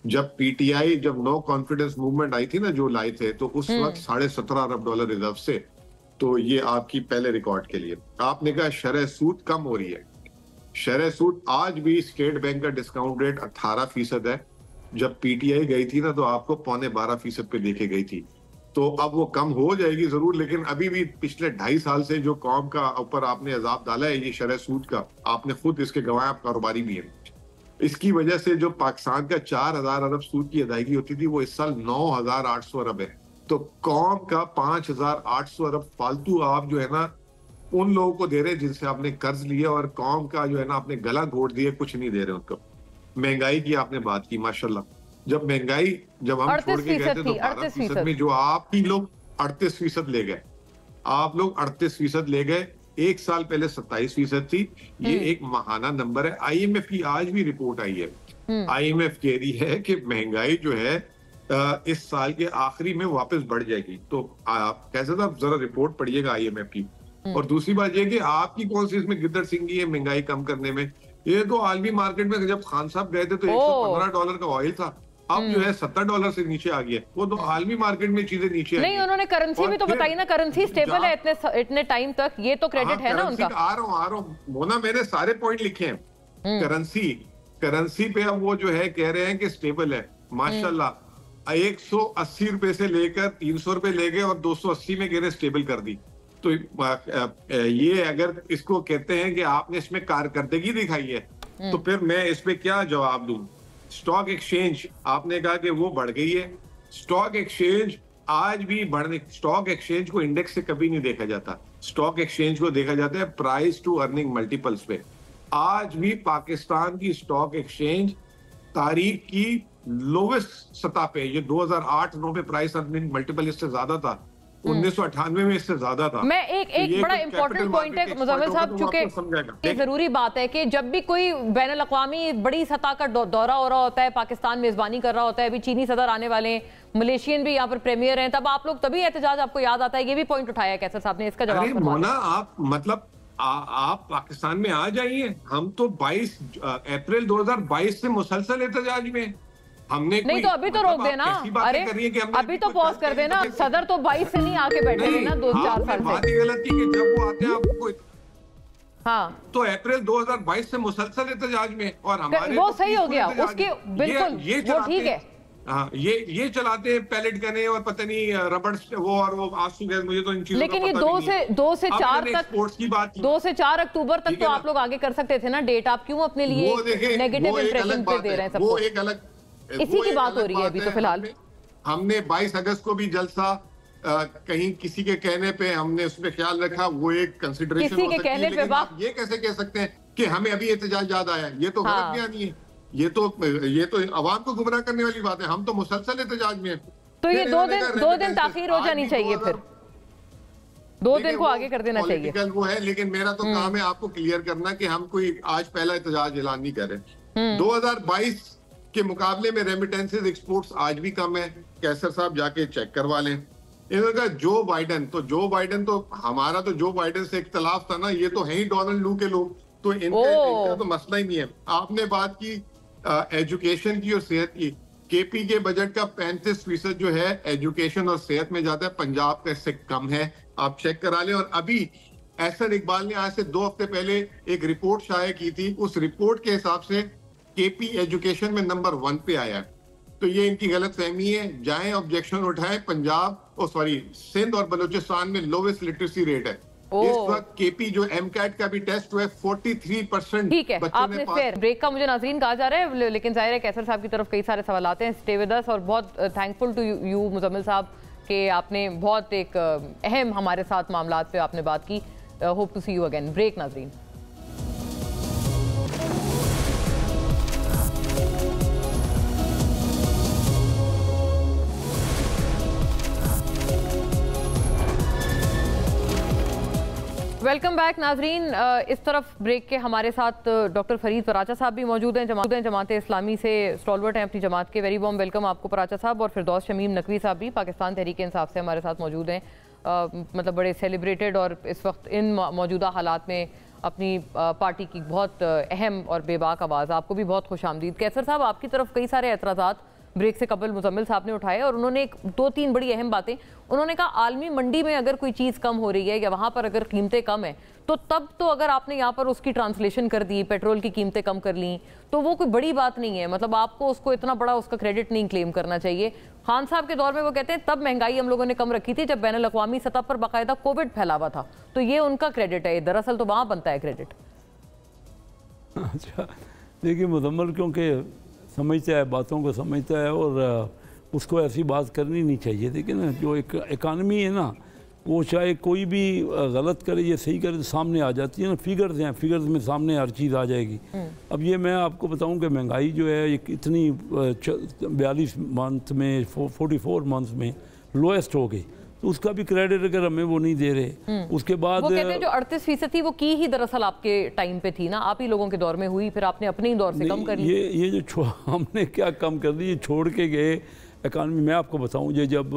Speaker 3: जब PTI जब नो कॉन्फिडेंस मूवमेंट आई थी ना जो लाए थे, तो उस वक्त 17.5 अरब डॉलर रिजर्व से, तो ये आपकी पहले रिकॉर्ड के लिए। आपने कहा शरह सूद कम हो रही है, शरह सूद आज भी स्टेट बैंक का डिस्काउंट रेट 18% है, जब PTI गई थी ना तो आपको 11.25% पे देके गई थी, तो अब वो कम हो जाएगी जरूर, लेकिन अभी भी पिछले 2.5 साल से जो कौम का ऊपर आपने अजाब डाला है ये शरह सूद का, आपने खुद इसके गवाह, आप कारोबारी भी हैं, इसकी वजह से जो पाकिस्तान का 4,000 अरब सूद की अदायगी होती थी वो इस साल 9,800 अरब है, तो कौम का 5,800 अरब फालतू आप जो है ना उन लोगों को दे रहे जिनसे आपने कर्ज लिया, और कौम का जो है ना आपने गला घोट दिया, कुछ नहीं दे रहे उनको। महंगाई की आपने बात की, माशाल्लाह, जब महंगाई जब हम छोड़ के गए थे तो 12% में जो आप ही लोग 38% ले गए, आप लोग 38% ले गए, एक साल पहले 27% थी, ये एक महाना नंबर है। IMF की आज भी रिपोर्ट आई है, IMF कह रही है कि महंगाई जो है इस साल के आखिरी में वापस बढ़ जाएगी, तो आप कैसे था जरा रिपोर्ट पढ़िएगा IMF की। और दूसरी बात यह कि आपकी कौन सी इसमें गिद्दड़ सिंगी है महंगाई कम करने में, ये तो आलमी मार्केट में जब खान साहब गए थे तो 115 डॉलर का ऑयल था, अब जो है 70 डॉलर से नीचे आ गया, वो तो आलमी मार्केट में चीजें नीचे
Speaker 1: नहीं, उन्होंने करेंसी भी तो बताई ना, करेंसी स्टेबल है इतने टाइम तक, ये तो क्रेडिट है ना उनका।
Speaker 3: आ रहा हूँ मोना, मैंने सारे पॉइंट लिखे हैं। करेंसी पे अब वो जो है कह रहे हैं कि स्टेबल है, माशाल्लाह। 180 रुपए से लेकर 300 रुपए ले गए और 280 में गिरे, स्टेबल कर दी। तो ये अगर इसको कहते हैं कि आपने इसमें कारकर्दगी दिखाई है, तो फिर मैं इस पे क्या जवाब दूं? स्टॉक एक्सचेंज आपने कहा कि वो बढ़ गई है, स्टॉक एक्सचेंज आज भी बढ़ने, स्टॉक एक्सचेंज को इंडेक्स से कभी नहीं देखा जाता, स्टॉक एक्सचेंज को देखा जाता है प्राइस टू अर्निंग मल्टीपल्स पे। आज भी पाकिस्तान की स्टॉक एक्सचेंज तारीख की लोवेस्ट सतह पे, ये 2008-9 पे प्राइस अर्निंग मल्टीपल इससे ज्यादा था, 1998 में इससे ज्यादा था।
Speaker 1: मैं एक बड़ा इंपॉर्टेंट पॉइंट है मुजम्मिल साहब, चूंकि एक जरूरी बात है कि जब भी कोई बैनुल अक़वामी बड़ी सतह का दौरा हो रहा होता है, पाकिस्तान मेजबानी कर रहा होता है, अभी चीनी सदर आने वाले हैं, मलेशियन भी यहाँ पर प्रीमियर हैं, तब आप लोग तभी एहतजाज आपको याद आता है। ये भी पॉइंट उठाया कैसर साहब ने, इसका जवाब
Speaker 3: मोना आप मतलब आप पाकिस्तान में आ जाइए, हम तो 22 अप्रैल 2022 से मुसलसल एहतजाज में। हमने
Speaker 1: नहीं तो अभी तो रोक देना, अरे अभी तो पॉज कर देना, सदर तो 22 से नहीं आके बैठे हैं ना 2-4 साल से।
Speaker 3: बात ये गलत थी कि जब वो आते हैं आपको,
Speaker 1: हाँ
Speaker 3: तो अप्रैल 2022 से मुसलसल एहतजाज में, और हमारे
Speaker 1: वो सही हो गया उसके, बिल्कुल वो ठीक है।
Speaker 3: हाँ ये चलाते हैं पैलेट गने और पता नहीं रबड़ वो और वो आंसू गैस, मुझे तो इन चीजों
Speaker 1: लेकिन ये 2 से 4 तक, 2 से 4 अक्टूबर तक तो आप लोग आगे कर सकते थे ना डेट, आप क्यों अपने लिए नेगेटिव इंप्रेशन पे दे रहे हैं सबको?
Speaker 3: वो एक अलग,
Speaker 1: इसी की बात हो रही है अभी तो फिलहाल।
Speaker 3: हमने 22 अगस्त को भी जलसा कहीं किसी के कहने पे हमने उसमें ख्याल रखा, वो एक कंसिडरेशन हो सकती है, लेकिन आप ये कैसे कह सकते हैं कि हमें अभी एहतजाज याद आया? ये तो गलत बयानी है, ये तो अवाम को गुमराह करने वाली बात है। हम तो मुसलसल एहतजाज में,
Speaker 1: तो ये 2 दिन ताखीर हो जानी चाहिए, फिर 2 दिन को आगे कर देना चाहिए।
Speaker 3: वो है, लेकिन मेरा तो काम है आपको क्लियर करना कि हम कोई आज पहला एहतजाज ऐलान नहीं कर रहे। 2022 के मुकाबले में रेमिटेंसेस एक्सपोर्ट्स आज भी कम है, कैसर साहब जाके चेक करवा लें। इन्होंने कहा जो बाइडन तो हमारा तो जो बाइडन से इख्तलाफ था ना, ये तो है ही डोनाल्ड लू के लोग, तो इनका तो मसला ही नहीं है। आपने बात की एजुकेशन की और सेहत की, केपी के बजट का 35% जो है एजुकेशन और सेहत में जाता है, पंजाब का इससे कम है, आप चेक करा लें। और अभी एहसन इकबाल ने आज से 2 हफ्ते पहले एक रिपोर्ट शाया की थी, उस रिपोर्ट के हिसाब से केपी एजुकेशन में नंबर 1 पे आया है। तो ये इनकी गलत फहमी है, जाएं ऑब्जेक्शन उठाएं। सिंध और बलूचिस्तान में लोवेस्ट लिटरेसी रेट है इस वक्त। केपी जो एमकैट का भी टेस्ट हुआ है 43%।
Speaker 1: ठीक है, आपने फिर ब्रेक का मुझे नाज़रीन कहा जा रहा है, लेकिन जाहिर है कैसर साहब की तरफ कई सारे सवाल आते हैं। स्टे विद अस, और बहुत थैंकफुल टू यू मुजम्मिल साहब कि आपने बहुत एक अहम हमारे साथ मामलात पे आपने बात की। Hope to see you again. Break नाज़रीन। वेलकम बैक नाजरीन। इस तरफ ब्रेक के हमारे साथ डॉक्टर फरीद पराचा साहब भी मौजूद हैं, जमात इस्लामी से स्टॉलवर्ट हैं अपनी जमात के। वेरी वार्म वेलकम आपको पराचा साहब। और फिरदौस शमीम नकवी साहब भी पाकिस्तान तहरीक इंसाफ से हमारे साथ मौजूद हैं। मतलब बड़े सेलिब्रेटेड और इस वक्त इन मौजूदा हालात में अपनी पार्टी की बहुत अहम और बेबाक आवाज़, आपको भी बहुत खुश आमदीद। कैसर साहब, आपकी तरफ कई सारे एतराज़ात ब्रेक से कबल मुजम्मिल साहब ने उठाए और उन्होंने 2-3 बड़ी अहम बातें उन्होंने कहा। आलमी मंडी में अगर कोई चीज़ कम हो रही है या वहाँ पर अगर कीमतें कम है तो तब तो अगर आपने यहाँ पर उसकी ट्रांसलेशन कर दी, पेट्रोल की कीमतें कम कर ली, तो वो कोई बड़ी बात नहीं है। मतलब आपको उसको इतना बड़ा उसका क्रेडिट नहीं क्लेम करना चाहिए। खान साहब के दौर में वो कहते हैं तब महंगाई हम लोगों ने कम रखी थी जब बैनुल अक़वामी सतह पर बाकायदा कोविड फैला हुआ था, तो ये उनका क्रेडिट है। दरअसल तो वहाँ बनता है क्रेडिट।
Speaker 4: अच्छा देखिए, मुजम्मिल क्योंकि समझता है, बातों को समझता है और उसको ऐसी बात करनी नहीं चाहिए। लेकिन जो एक इकानमी है ना, वो चाहे कोई भी गलत करे या सही करे, सामने आ जाती है ना। फिगर्स हैं, फिगर्स में सामने हर चीज़ आ जाएगी। अब ये मैं आपको बताऊं कि महंगाई जो है एक इतनी 42 मंथ में 44 मंथ में लोएस्ट हो गई, तो उसका भी क्रेडिट अगर हमें वो नहीं दे रहे। उसके बाद
Speaker 1: वो कहते हैं जो 38% थी वो की ही दरअसल आपके टाइम पे थी ना, आप ही लोगों के दौर में हुई, फिर आपने अपने ही दौर से कम कर ली।
Speaker 4: ये जो हमने क्या कम कर दी, ये छोड़ के गए इकानमी। मैं आपको बताऊं, ये जब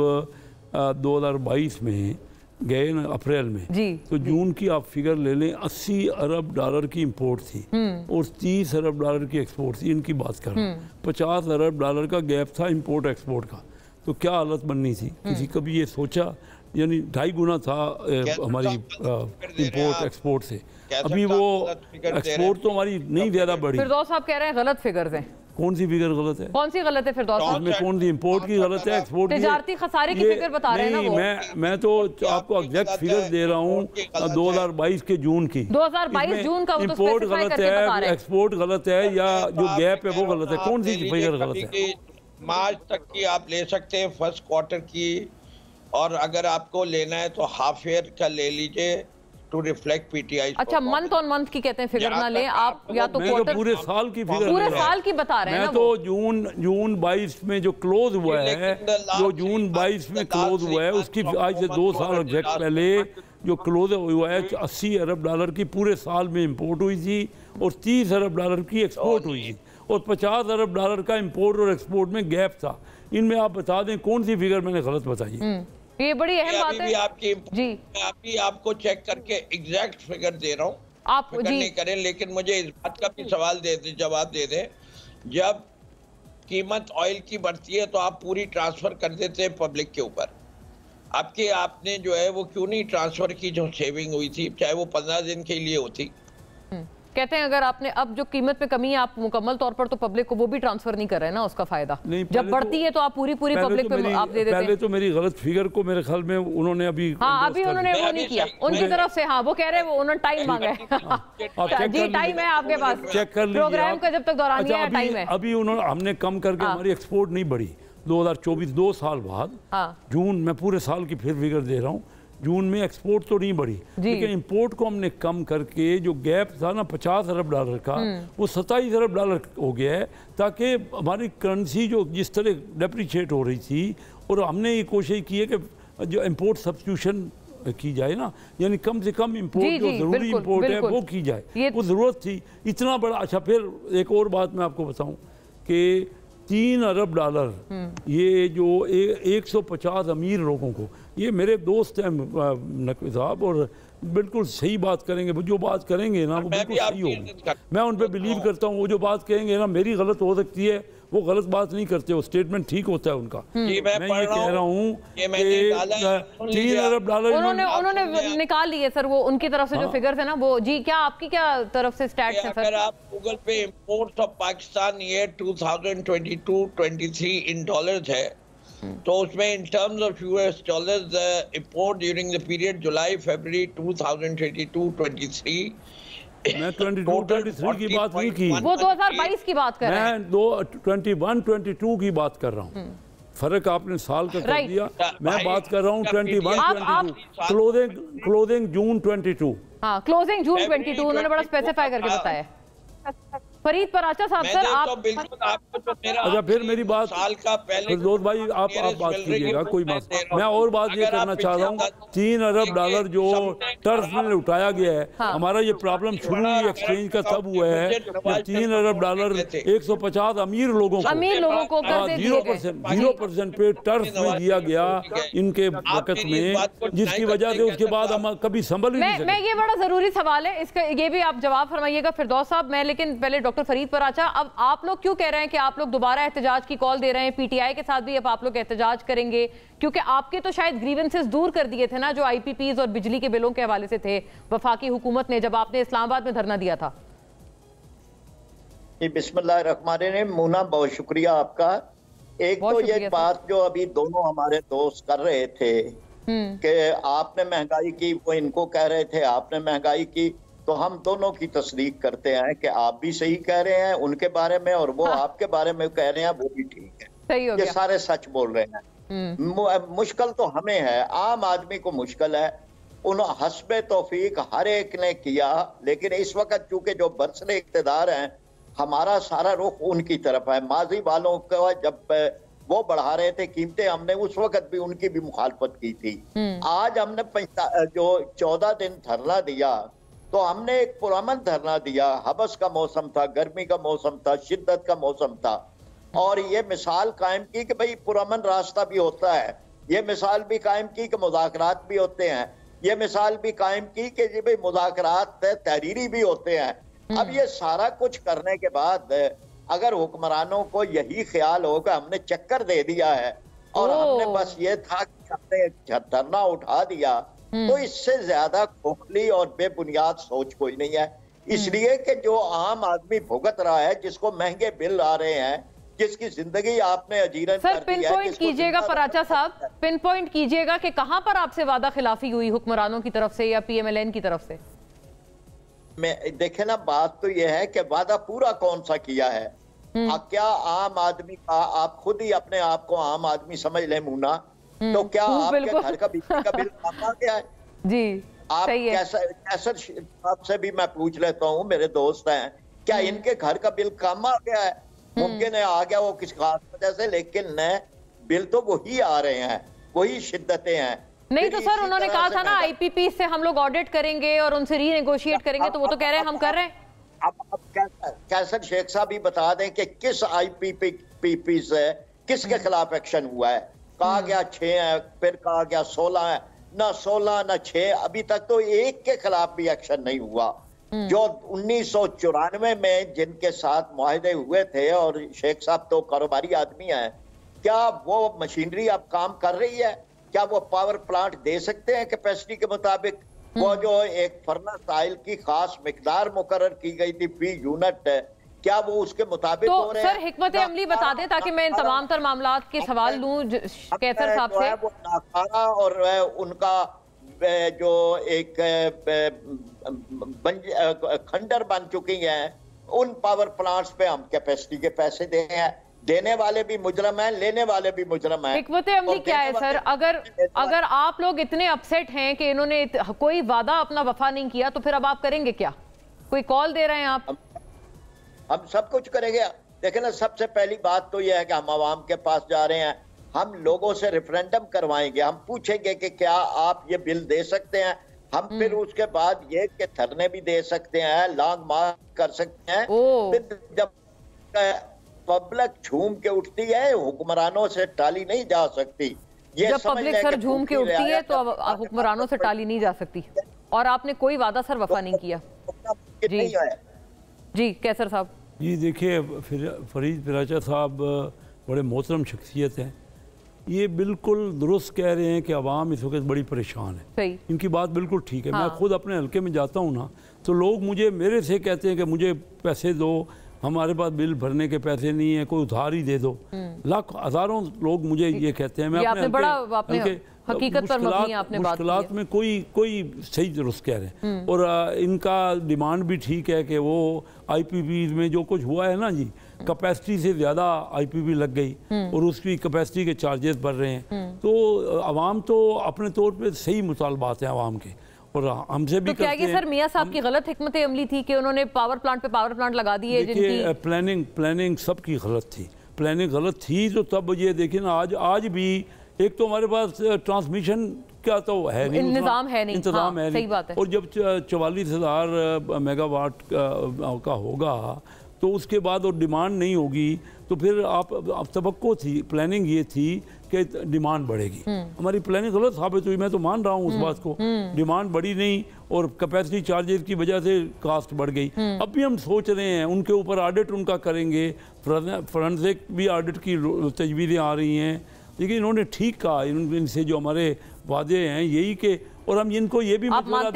Speaker 4: 2022 में गए ना अप्रैल में, तो जून की आप फिगर ले लें, 80 अरब डॉलर की इंपोर्ट थी और 30 अरब डॉलर की एक्सपोर्ट थी। इनकी बात कर रहा हूँ, 50 अरब डॉलर का गैप था इंपोर्ट एक्सपोर्ट का। तो क्या हालत बननी थी, किसी कभी ये सोचा? यानी 2.5 गुना था हमारी इंपोर्ट एक्सपोर्ट से। अभी वो एक्सपोर्ट तो हमारी नहीं ज़्यादा बढ़ी।
Speaker 1: फिरदौस साहब कह रहे हैं गलत फिगर्स हैं,
Speaker 4: कौन सी फिगर गलत है?
Speaker 1: कौन सी गलत है फिरदौस साहब?
Speaker 4: इसमें कौन सी इंपोर्ट की गलत है, एक्सपोर्ट की?
Speaker 1: तिजारती खसारे की फिगर बता रहे हैं ना वो।
Speaker 4: मैं तो आपको एग्जैक्ट फिगर दे रहा हूँ 2022 के जून की।
Speaker 1: 2022 जून का वो तो
Speaker 4: इंपोर्ट
Speaker 1: स्पेसिफाई
Speaker 4: गलत
Speaker 1: करके बता
Speaker 4: है,
Speaker 1: रहे हैं।
Speaker 4: एक्सपोर्ट गलत है, या जो गैप है वो गलत है? कौन सी फिगर गलत है?
Speaker 5: मार्च तक की आप ले सकते हैं, फर्स्ट क्वार्टर की, और अगर आपको लेना है तो हाफ ईयर का ले लीजिए टू रिफ्लेक्ट पीटीआई।
Speaker 1: अच्छा, मंथ ऑन मंथ की कहते हैं फिगर ना लें आप, या तो
Speaker 4: मैं तो पूरे साल की फिगर,
Speaker 1: पूरे साल की बता रहे हैं
Speaker 4: मैं
Speaker 1: ना
Speaker 4: तो
Speaker 1: वो।
Speaker 4: जून 22 में जो क्लोज हुआ है, जो जून 22 में क्लोज हुआ है, उसकी आज से 2 साल एग्जैक्ट पहले जो क्लोज हुआ है 80 अरब डॉलर की पूरे साल में इंपोर्ट हुई थी और 30 अरब डॉलर की एक्सपोर्ट हुई थी, और 50 अरब डॉलर का इंपोर्ट और एक्सपोर्ट में गैप था। इनमें आप बता दें कौन सी फिगर मैंने गलत बताई?
Speaker 1: ये बड़ी अहम बात है
Speaker 5: आपकी
Speaker 1: जी।
Speaker 5: मैं अभी आपको चेक करके एग्जैक्ट फिगर दे रहा हूँ,
Speaker 1: आप जी
Speaker 5: नहीं करें, लेकिन मुझे इस बात का भी सवाल जवाब दे दें, जब कीमत ऑयल की बढ़ती है तो आप पूरी ट्रांसफर कर देते हैं पब्लिक के ऊपर। आपने जो है वो क्यों नहीं ट्रांसफर की जो सेविंग हुई थी, चाहे वो 15 दिन के लिए होती?
Speaker 1: कहते हैं अगर आपने अब जो कीमत में कमी है आप मुकम्मल तौर पर तो पब्लिक को वो भी ट्रांसफर नहीं कर रहे हैं ना, उसका फायदा जब बढ़ती है तो आप पूरी पब्लिक पे आप दे देते हैं।
Speaker 4: पहले तो मेरी गलत फिगर को मेरे ख्याल में उन्होंने अभी
Speaker 1: उन्होंने वो नहीं किया उनकी तरफ से। हाँ, वो कह रहे हैं वो उन्होंने टाइम मांगा है। जी, टाइम है आपके पास,
Speaker 4: चेक कर लीजिए
Speaker 1: प्रोग्राम का जब तक दौरान टाइम है।
Speaker 4: अभी उन्होंने हमने कम करके हमारी एक्सपोर्ट नहीं बढ़ी 2024 2 साल बाद। जून में पूरे साल की फिर फिगर दे रहा हूँ, जून में एक्सपोर्ट तो नहीं बढ़ी, लेकिन इंपोर्ट को हमने कम करके जो गैप था ना 50 अरब डॉलर का, वो 27 अरब डॉलर हो गया है, ताकि हमारी करेंसी जो जिस तरह डेप्रिशिएट हो रही थी, और हमने ये कोशिश की है कि जो इंपोर्ट सब्स्टिट्यूशन की जाए ना, यानी कम से कम इंपोर्ट जो ज़रूरी इंपोर्ट है वो की जाए, वो ज़रूरत थी इतना बड़ा। अच्छा, फिर एक और बात मैं आपको बताऊँ कि 3 अरब डॉलर ये जो 150 अमीर लोगों को, ये मेरे दोस्त हैं नकवी साहब, और बिल्कुल सही बात करेंगे, वो जो बात करेंगे ना वो बिल्कुल सही होगी। मैं उन पर बिलीव करता हूँ, वो जो बात कहेंगे ना मेरी गलत हो सकती है, वो गलत बात नहीं करते, वो स्टेटमेंट ठीक होता है उनका। मैं ये कह रहा हूँ कि 3 अरब डॉलर
Speaker 1: उन्होंने निकाल लिए सर, वो उनकी तरफ से जो फिगर्स है ना वो। जी, क्या आपकी क्या तरफ से स्टैट्स है सर?
Speaker 5: अगर आप गूगल पे imports of Pakistan year 2022-23 in dollars है, तो उसमें in terms of US dollars import during the period July February 2022-23
Speaker 4: मैं 22-23 की बात नहीं की,
Speaker 1: वो 2022 की बात कर रहे हैं।
Speaker 4: मैं 21-22 की बात कर रहा हूँ। फर्क आपने साल का कर दिया, मैं बात कर रहा हूँ 21-22 क्लोजिंग जून 22।
Speaker 1: हाँ, क्लोजिंग जून 22 उन्होंने बड़ा स्पेसिफाई करके बताया। फरीद पराचा साहब सर, आप
Speaker 4: अच्छा, फिर मेरी बात
Speaker 5: साल का पहले
Speaker 4: फिरदौस भाई आप बात कीजिएगा, कोई बात। मैं और बात ये करना चाह रहा हूँ, 3 अरब डॉलर जो टर्फ में उठाया गया है, हमारा ये प्रॉब्लम शुरू हुई एक्सचेंज का तब हुआ है कि 3 अरब डॉलर 150 अमीर लोगों को 0% पे टर्फ में दिया गया इनके वक्त में, जिसकी वजह से उसके बाद हम कभी संभल ही नहीं सके।
Speaker 1: मैं ये बड़ा जरूरी सवाल है, इसका ये भी आप जवाब फरमाइएगा फिरदौस साहब। मैं लेकिन पहले डॉक्टर फरीद पराचा, अब आप लोग क्यों कह रहे हैं कि आप लोग दोबारा एहतजाज की कॉल दे रहे हैं? पीटीआई के साथ भी अब आप लोग एहतजाज करेंगे, क्योंकि आपके तो शायद ग्रीवेंसेस दूर कर दिए थे ना, जो आईपीपीज और बिजली के बिलों के हवाले से थे वफाकी हुकूमत ने, जब आपने इस्लामाबाद में धरना दिया था।
Speaker 6: बिस्मिल्लाहिर्रहमानिर्रहीम। मुना, बहुत शुक्रिया आपका। एक तो ये बात जो अभी दोनों हमारे दोस्त कर रहे थे कि आपने महंगाई की, वो इनको कह रहे थे आपने महंगाई की, तो हम दोनों की तस्दीक करते हैं कि आप भी सही कह रहे हैं उनके बारे में, और वो आपके बारे में कह रहे हैं वो भी ठीक है।
Speaker 1: सही हो
Speaker 6: ये
Speaker 1: गया।
Speaker 6: सारे सच बोल रहे हैं। मुश्किल तो हमें है, आम आदमी को मुश्किल है। उन हस्बे तौफीक हर एक ने किया, लेकिन इस वक्त चूंकि जो बरसरे इक़्तिदार हैं, हमारा सारा रुख उनकी तरफ है। माजी वालों का जब वो बढ़ा रहे थे कीमतें, हमने उस वक्त भी उनकी भी मुखालफत की थी। आज हमने जो 14 दिन धरना दिया, तो हमने एक पुरअमन धरना दिया। हबस का मौसम था, गर्मी का मौसम था, शिद्दत का मौसम था, और ये मिसाल कायम की कि भाई पुरअमन रास्ता भी होता है। ये मिसाल भी कायम की कि मुज़ाकरात भी होते हैं। ये मिसाल भी कायम की कि जी भाई मुज़ाकरात तहरीरी भी होते हैं। अब ये सारा कुछ करने के बाद अगर हुक्मरानों को यही ख्याल होगा हमने चक्कर दे दिया है और हमने बस ये था कि हमने धरना उठा दिया, तो इससे ज्यादा खोखली और बेबुनियाद सोच कोई नहीं है। इसलिए कि जो आम आदमी भुगत रहा है, जिसको महंगे बिल आ रहे हैं, जिसकी जिंदगी आपने अजीरन
Speaker 1: सर पिन पॉइंट कीजिएगा पराचा साहब, पिन पॉइंट कीजिएगा कि कहां पर आपसे वादा खिलाफी हुई हुक्मरानों की तरफ से या PMLN की तरफ से?
Speaker 6: देखे ना, बात तो यह है कि वादा पूरा कौन सा किया है। क्या आम आदमी का, आप खुद ही अपने आप को आम आदमी समझ ले मुन्ना, तो क्या आपके घर का बिजली का बिल कम आ गया है?
Speaker 1: जी
Speaker 6: आप कैसर साहब से भी मैं पूछ लेता हूँ, मेरे दोस्त हैं, क्या इनके घर का बिल कम आ गया है? मुमकिन है आ गया वो किसी खास वजह से, लेकिन बिल तो वही आ रहे हैं, वही शिद्दतें हैं।
Speaker 1: नहीं तो सर उन्होंने कहा था ना IPP से हम लोग ऑडिट करेंगे और उनसे रीनेगोशिएट करेंगे, तो वो तो कह रहे हैं हम कर रहे हैं।
Speaker 6: अब कैसर शेख साहब भी बता दें कि किस IPP से किसके खिलाफ एक्शन हुआ है। कहा गया 6 है, फिर कहा गया 16 है, ना 16 ना 6, अभी तक तो एक के खिलाफ भी एक्शन नहीं हुआ। जो 1994 में जिनके साथ मुआहदे हुए थे, और शेख साहब तो कारोबारी आदमी हैं, क्या वो मशीनरी अब काम कर रही है? क्या वो पावर प्लांट दे सकते हैं कैपेसिटी के मुताबिक? वो जो एक फर्नेस ऑयल की खास मिकदार मुकर्रर की गई थी फी यूनिट, क्या वो उसके मुताबिक हो रहे हैं?
Speaker 1: सर हिकमत अमली बता दें ताकि मैं इन तमाम तर मामलात के सवाल लूं कैसर साहब से।
Speaker 6: वो नाकारा और उनका जो एक खंडर बन चुकी हैं, उन पावर प्लांट्स पे हम कैपेसिटी के पैसे दे रहे हैं। देने वाले भी मुजरम हैं, लेने वाले भी मुजरम हैं।
Speaker 1: हिकमत अमली क्या है सर, अगर आप लोग इतने अपसेट हैं कि इन्होंने कोई वादा अपना वफा नहीं किया, तो फिर अब आप करेंगे क्या? कोई कॉल दे रहे हैं आप?
Speaker 6: हम सब कुछ करेंगे। देखें ना, सबसे पहली बात तो यह है कि हम आवाम के पास जा रहे हैं, हम लोगों से रेफरेंडम करवाएंगे, हम पूछेंगे कि क्या आप ये बिल दे सकते हैं। हम फिर उसके बाद ये कि धरने भी दे सकते हैं, लॉन्ग मार्च कर सकते हैं। फिर जब पब्लिक झूम के उठती है, हुक्मरानों से टाली नहीं जा सकती।
Speaker 1: जब पब्लिक सर झूम के उठती है तो हुक्मरानों से टाली नहीं जा सकती, और आपने कोई वादा सर वफा नहीं किया। जी कैसर साहब।
Speaker 4: जी देखिए, फरीद पराचा साहब बड़े मोहतरम शख्सियत हैं, ये बिल्कुल दुरुस्त कह रहे हैं कि आवाम इस वक्त बड़ी परेशान है।
Speaker 1: सही।
Speaker 4: इनकी बात बिल्कुल ठीक है।
Speaker 1: हाँ।
Speaker 4: मैं खुद अपने हल्के में जाता हूँ ना, तो लोग मेरे से कहते हैं कि मुझे पैसे दो, हमारे पास बिल भरने के पैसे नहीं है, कोई उधार ही दे दो। लाख हजारों लोग मुझे ये कहते हैं। मैं अपने
Speaker 1: हकीकत पर मबनी आपने बात की है।
Speaker 4: में कोई सही दुरुस्त कह रहे हैं। और इनका डिमांड भी ठीक है कि वो IPP में जो कुछ हुआ है ना जी, कैपेसिटी से ज़्यादा IPP लग गई और उसकी कैपेसिटी के चार्जेस बढ़ रहे हैं। तो आवाम तो अपने तौर पे सही मुतालबात हैं आवाम के, और हमसे भी
Speaker 1: तो क्या ये सर मियाँ साहब की गलत हिकमत अमली थी कि उन्होंने पावर प्लांट पे पावर प्लांट लगा दिए?
Speaker 4: देखिए प्लानिंग सबकी गलत थी, प्लानिंग गलत थी। तो तब ये देखिए ना, आज भी एक तो हमारे पास ट्रांसमिशन का तो है नहीं,
Speaker 1: इंतजाम है नहीं,
Speaker 4: इंतजाम है
Speaker 1: सही बात है।
Speaker 4: और जब 44,000 मेगावाट का होगा तो उसके बाद और डिमांड नहीं होगी, तो फिर आप तवक्को थी, प्लानिंग ये थी कि डिमांड बढ़ेगी। हमारी प्लानिंग गलत साबित हुई, मैं तो मान रहा हूँ उस बात को। डिमांड बढ़ी नहीं और कैपेसिटी चार्जेस की वजह से कास्ट बढ़ गई। अब भी हम सोच रहे हैं उनके ऊपर ऑडिट उनका करेंगे, फोरेंसिक भी ऑडिट की तजवीज़ें आ रही हैं। लेकिन इन्होंने ठीक कहा, इनसे जो हमारे वादे हैं यही के, और हम इनको ये भी मशवरा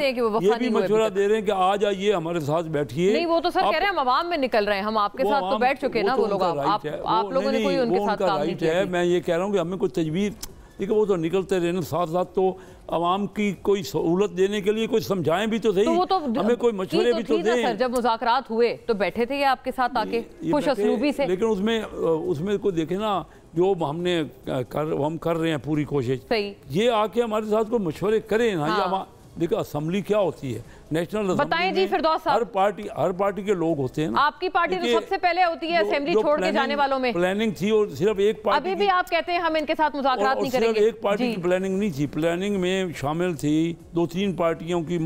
Speaker 4: दे रहे हैं कि आ जाइए हमारे साथ बैठिए।
Speaker 1: नहीं वो तो सर कह रहे हैं हम आवाम में निकल रहे हैं, हम आपके साथ तो बैठ चुके ना। वो लोग आप लोगों ने कोई उनके साथ काम नहीं किया।
Speaker 4: मैं ये कह रहा हूँ कि हमें कोई तजवीज़, देखिए वो तो निकलते रहने, साथ साथ तो आवाम की कोई सहूलत देने के लिए कोई समझाएं भी तो सही, तो हमें कोई मशवरे भी तो दें।
Speaker 1: सर जब मुज़ाकरात हुए तो बैठे थे आपके साथ आके खुश असलूबी से,
Speaker 4: लेकिन उसमें कोई देखे ना, जो हम कर रहे हैं पूरी कोशिश, ये आके हमारे साथ कोई मशवरे करें ना। हाँ। देखो असेंबली क्या होती है, नेशनल
Speaker 1: बताएं जी फिरदौस साहब।
Speaker 4: हर पार्टी के लोग होते हैं ना।
Speaker 1: आपकी पार्टी तो सबसे पहले होती है असेंबली छोड़ के जाने वालों में।
Speaker 4: प्लानिंग थी और सिर्फ एक पार्टी,
Speaker 1: अभी भी आप कहते हैं हम इनके साथ मुज़ाकरात नहीं करेंगे।
Speaker 4: सिर्फ एक पार्टी की प्लानिंग नहीं थी, प्लानिंग में शामिल थी 2-3 पार्टियों की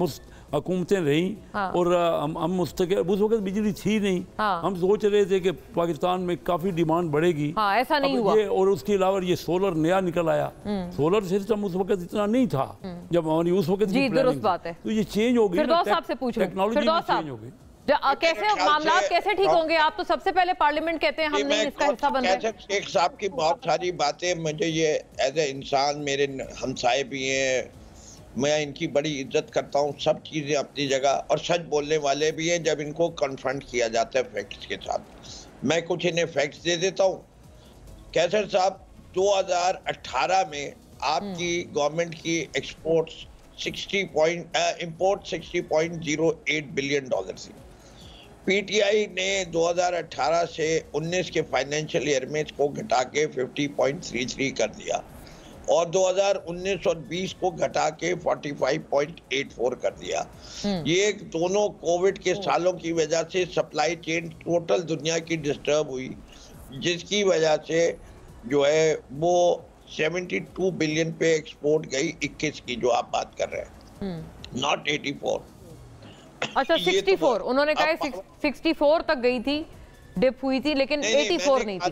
Speaker 4: हुकूमतें रहीं। हाँ। और हम मुस्तकिल, उस वक्त बिजली थी नहीं। हाँ। हम सोच रहे थे कि पाकिस्तान में काफी डिमांड बढ़ेगी।
Speaker 1: हाँ, ऐसा नहीं हुआ।
Speaker 4: और उसके अलावा ये सोलर नया निकल आया। सोलर सिस्टम उस वक्त इतना नहीं था जब हमारी उस वक्त
Speaker 1: जी दुरुस्त बात है।
Speaker 4: तो ये चेंज हो गई, टेक्नोलॉजी चेंज हो गई।
Speaker 1: कैसे मामला कैसे ठीक होंगे? आप तो सबसे पहले पार्लियामेंट कहते हैं हम नहीं इसका हिस्सा बन रहे।
Speaker 5: शेख साहब की बहुत सारी बातें मुझे ये एज ए इंसान, मेरे हमसाए भी हैं मैं इनकी बड़ी इज्जत करता हूँ, सब चीज़ें अपनी जगह, और सच बोलने वाले भी हैं जब इनको कन्फ्रंट किया जाता है फैक्ट्स के साथ। मैं कुछ इन्हें फैक्ट्स दे देता हूँ। कैसर साहब, 2018 में आपकी गवर्नमेंट की एक्सपोर्ट्स इंपोर्ट 60.08 बिलियन डॉलर थी। पीटीआई ने 2018 से 19 के फाइनेंशियल ईयर में इसको घटा के 50.33 कर दिया, और 2019 और 20 को घटा के 45.84 कर दिया। ये दोनों कोविड के सालों की वजह से सप्लाई चेन टोटल दुनिया की डिस्टर्ब हुई, जिसकी वजह से जो है वो 72 बिलियन पे एक्सपोर्ट गई 21 की, जो आप बात कर रहे हैं, नॉट 84।
Speaker 1: अच्छा, 64 उन्होंने कहा 64 तक गई थी, डिप हुई थी, लेकिन 84 नहीं थी।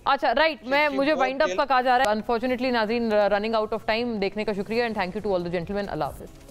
Speaker 1: अच्छा, राइट, मुझे वाइंड अप का कहा जा रहा है। अनफॉर्चुनेटली नाज़रीन, रनिंग आउट ऑफ टाइम। देखने का शुक्रिया and thank you to all the gentleman. अल्लाह हाफिज़।